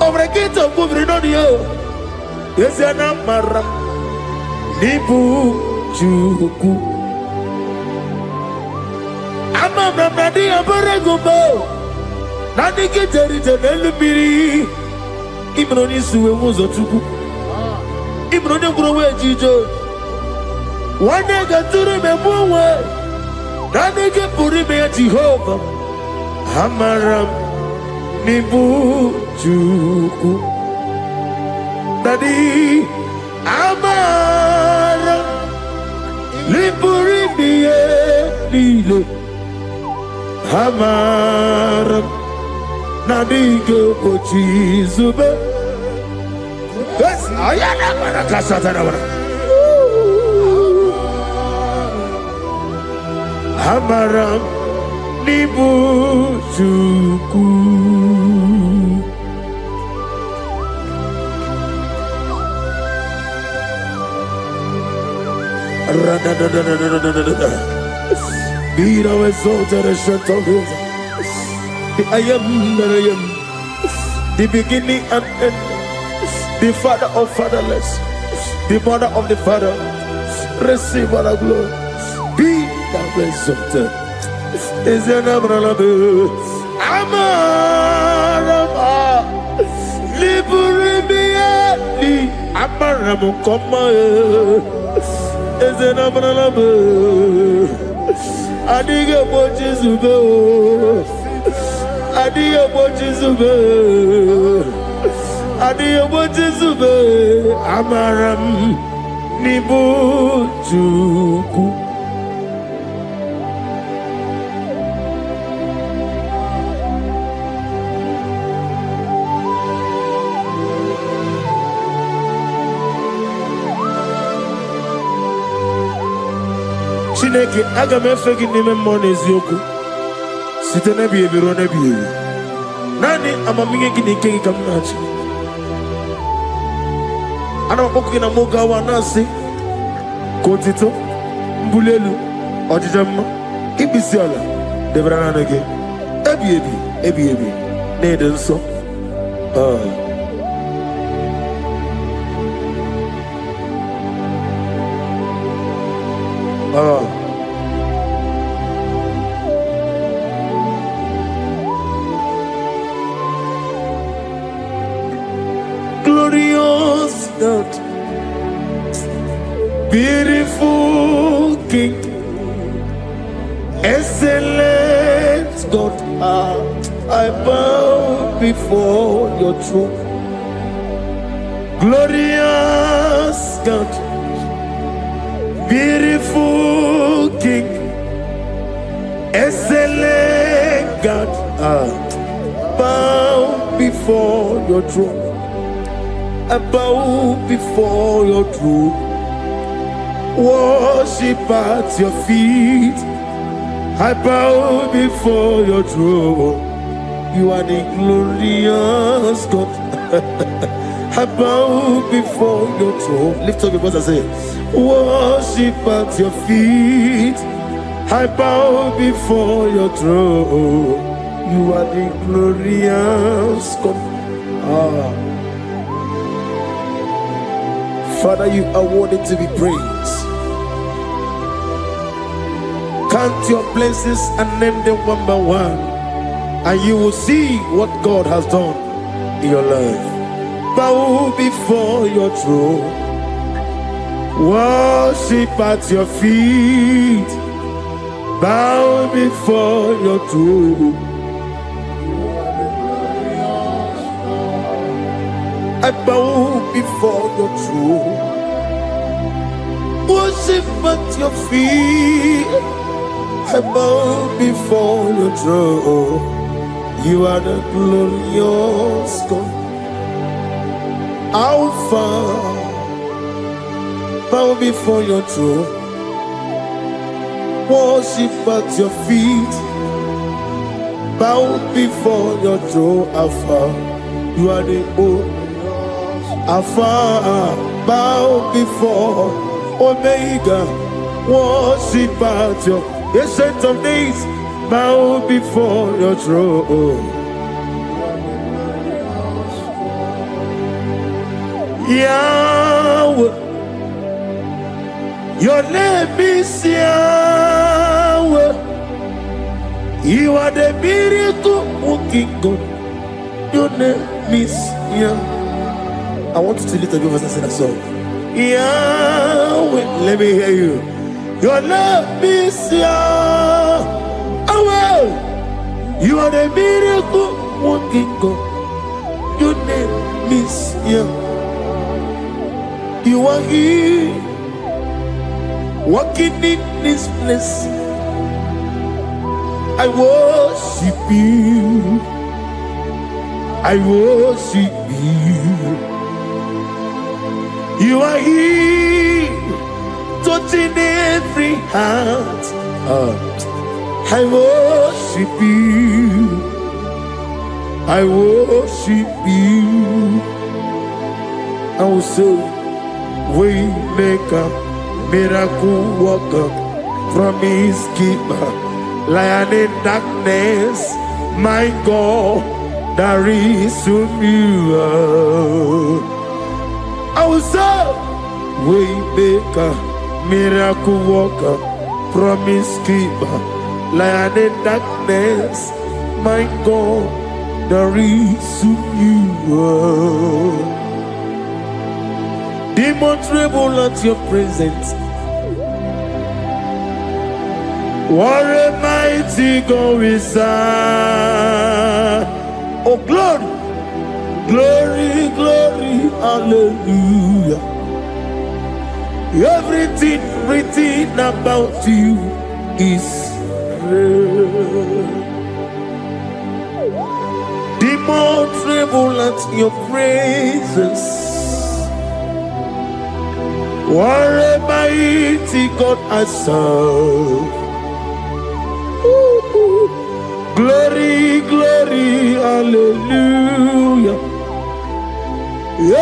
over a gate of moving on you. Yes, and Amaram Nibu Juku Amam Nadi Abaragumbo Nadi Kitari Telebiri Ibroni Suwe Muzotuku Ibroni Browe Jijo One nigga to remember that nigga put him at Jehovah Hamaram Nibu Juku Daddy Amaram Lipurimie Nile Hamaram Nadiga Pochizube Yes, I am a Casatana Hamaram Nibu Juku Be thou exalted and shut of his. The I am that I am, the beginning and end, the father of fatherless, the mother of the father. Receive all the glory. Be thou exalted. Is an Abraham Amarama Liburimiati Amaramu Koma is an Abraham Adiga Bochizube Adiga Bochizube Adiga Bochizube Amaram Nibu Juku Chineke aga m efe gị n'ime mmụọ na eziokwu site n'ebi ebi ruo n'ebi ebi. Naanị amamihe gị na ike gị ka m na-achị. Ana m akpọku gị na mmoge awa na-asị ka otito mbuli elu ọdịda mma ikpisi ala debere naanị gị ebi ebi ebi ebi na-ede nsọ. Glorious God, beautiful King, excellent God, I bow before your throne. Glorious God, beautiful King, excellent God, bow before your throne. I bow before your throne, worship at your feet. I bow before your throne. You are the glorious God. I bow before your throne. Lift up your voice and say, worship at your feet. I bow before your throne. You are the glorious God. Father, you are worthy to be praised. Count your blessings and name them one by one, and you will see what God has done in your life. Bow before your throne. Worship at your feet, bow before your throne. I bow before your throne. Worship at your feet, I bow before your throne. You are the glorious God, Alpha. Bow before your throne. Worship at your feet, bow before your throne, Alpha. You are the old Alpha. Bow before Omega. Worship at your Ancient of Days. Bow before your throne. Yahweh, your name is Yahweh. You are the miracle working God. Your name is Yahweh. I want you to lift up your voice and sing a song. Yahweh, let me hear you. Your name is Yahweh. You are the miracle working God. Your name is Yahweh. You are here, walking in this place. I worship you. I worship you. You are here, touching every heart. I worship you. I worship you. I will say, Waymaker, miracle worker, promise keeper, lion in darkness, my God, there is you. I will say, Waymaker, miracle worker, promise keeper, lion in darkness, my God, there is you. Demons tremble at your presence. What a mighty God we serve. Oh, glory, glory, glory, hallelujah. Everything written about you is real. Demons tremble at your presence. What a mighty God I serve. Glory, glory, hallelujah.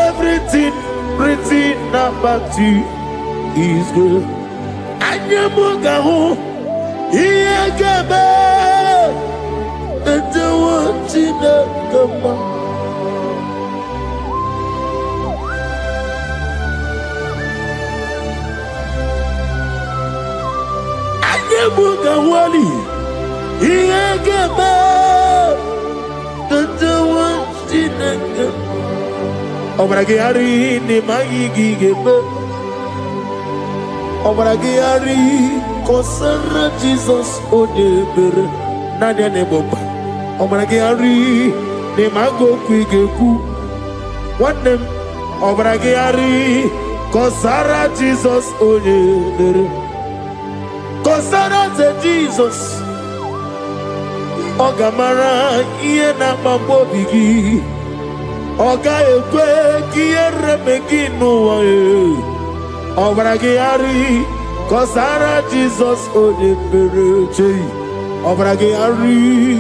Everything written about you is good. Anyamugahu, Iyagaba, and the one in the Mugawali, Iyagaba, the one in the Obragiari, the Magigi Gaba, Obragiari, Kosara Jesus, Odeber, Nadia Neboba, Obragiari, the Mago Quigeku, one name, Obragiari, Kosara Jesus, Odeber. Kosara te Jesus, Ogamara iye na mambo bigi, Oga ekwe kiye remeki nuwa e, Obragi ari, Kosara Jesus ode pereche, Obragi ari,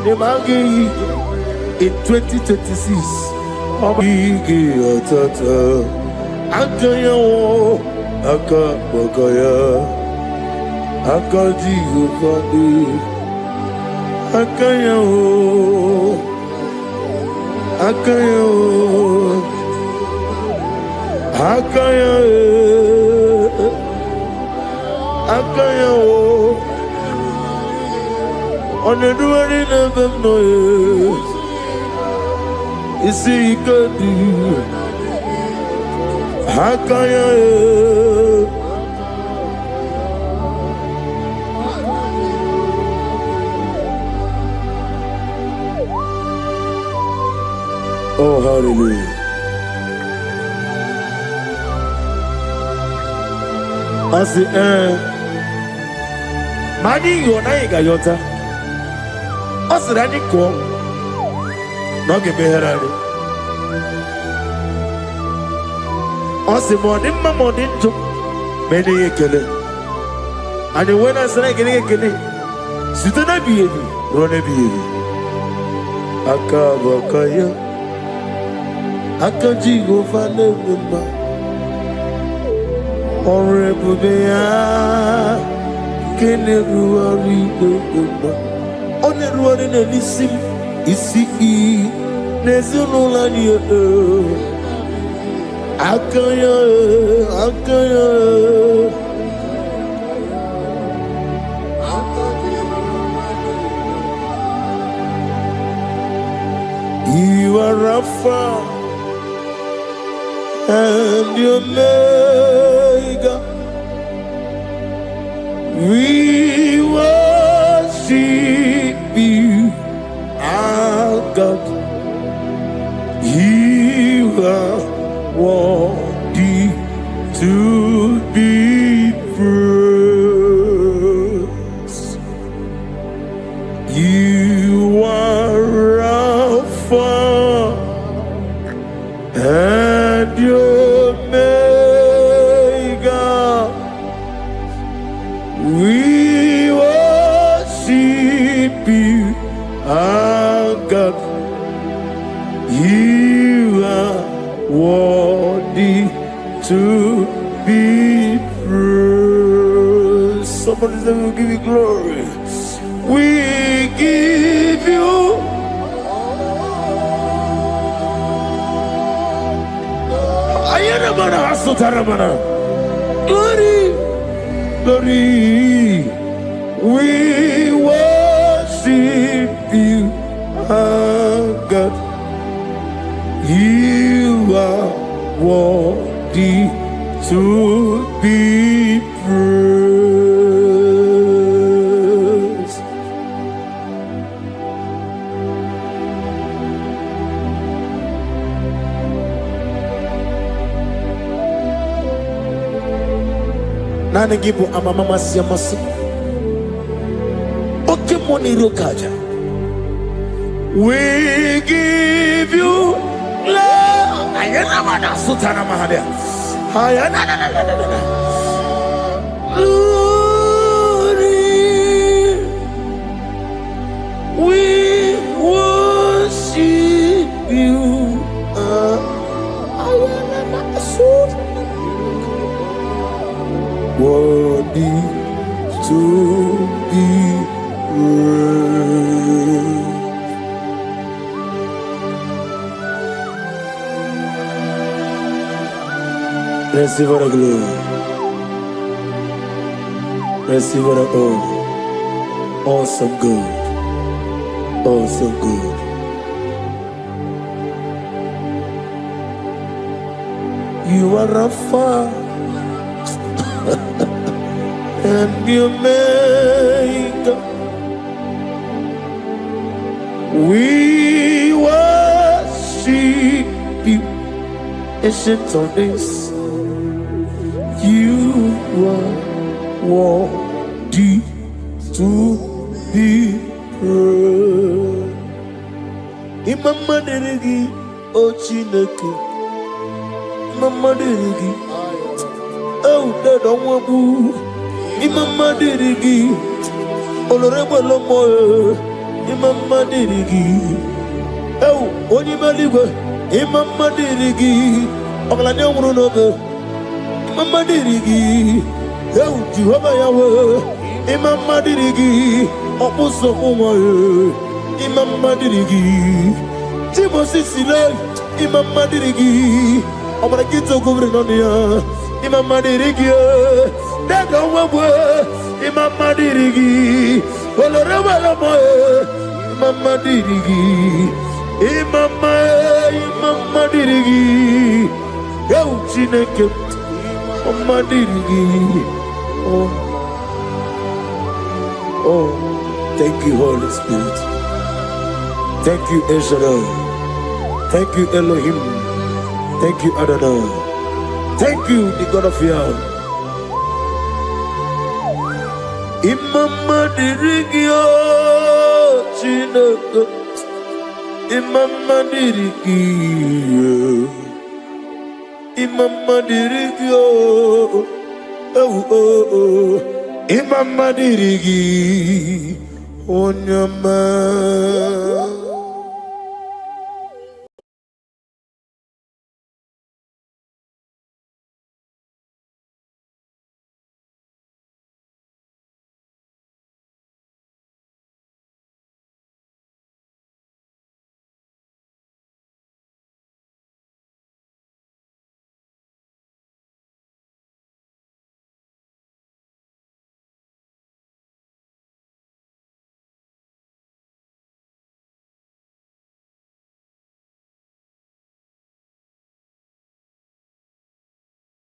Nemagi in 2026, Obragi atata, Akaya wo, Akabakaya. Akaji Ufadi Akaya o Akaya o Akaya Akaya o Oneduari never know Isi Ikadi Akaya Oh, hallelujah. As the Mani Yonaiga Yota. As the Radiko. Nogi Beherari. As the morning to many ekele. And when I say ekele, Sitana be Rone be Akabakaya Akaji go Fanema Orebubea Keneruari Oneruari Nisim Isi Nezunolani Akaya You are Rapha and your Omega. We worship you, our God. You are worthy to be praised. You are and your Omega. We worship you, our God. You are worthy to be praised. Somebody say, we'll give you glory. We give you glory, glory. We worship you, our God. You are worthy to be praised. Nana gibu amamama siamasi. Oke moni rokaja. We give you love. Ayana mana sutana mahadia. Ayana na. Glory. We worship you. Ayana mana sutana. Worthy to be praised. Receive the glory. Receive the honor. Awesome God. Awesome God. You are Rapha and your Omega. We worship you, ancient of days. You are worthy to be praised. Imama deregi o Chineke. Imama deregi. Oh, that don't want to. Imama deregi. Olorebo lomo. Imama deregi. Oh, onima ligo. Imama deregi. Oglanya umurunobe. Imama dirigi, eu Jehovah Yahweh. Imama dirigi, opuso umoye. Imama dirigi, Timosi sile. Imama dirigi, omara kito kubri nonia. Imama dirigi, daga wabwe. Imama dirigi, oloreba lomoye. Imama dirigi, Imama dirigi, eu Chineke. Oh, thank you, Holy Spirit. Thank you, Israel. Thank you, Elohim. Thank you, Adonai. Thank you, the God of Yah. Imama dirigio, Chineke. Imama dirigio. Imama dirigio. Oh, oh, oh. Imama dirigi. Onyama.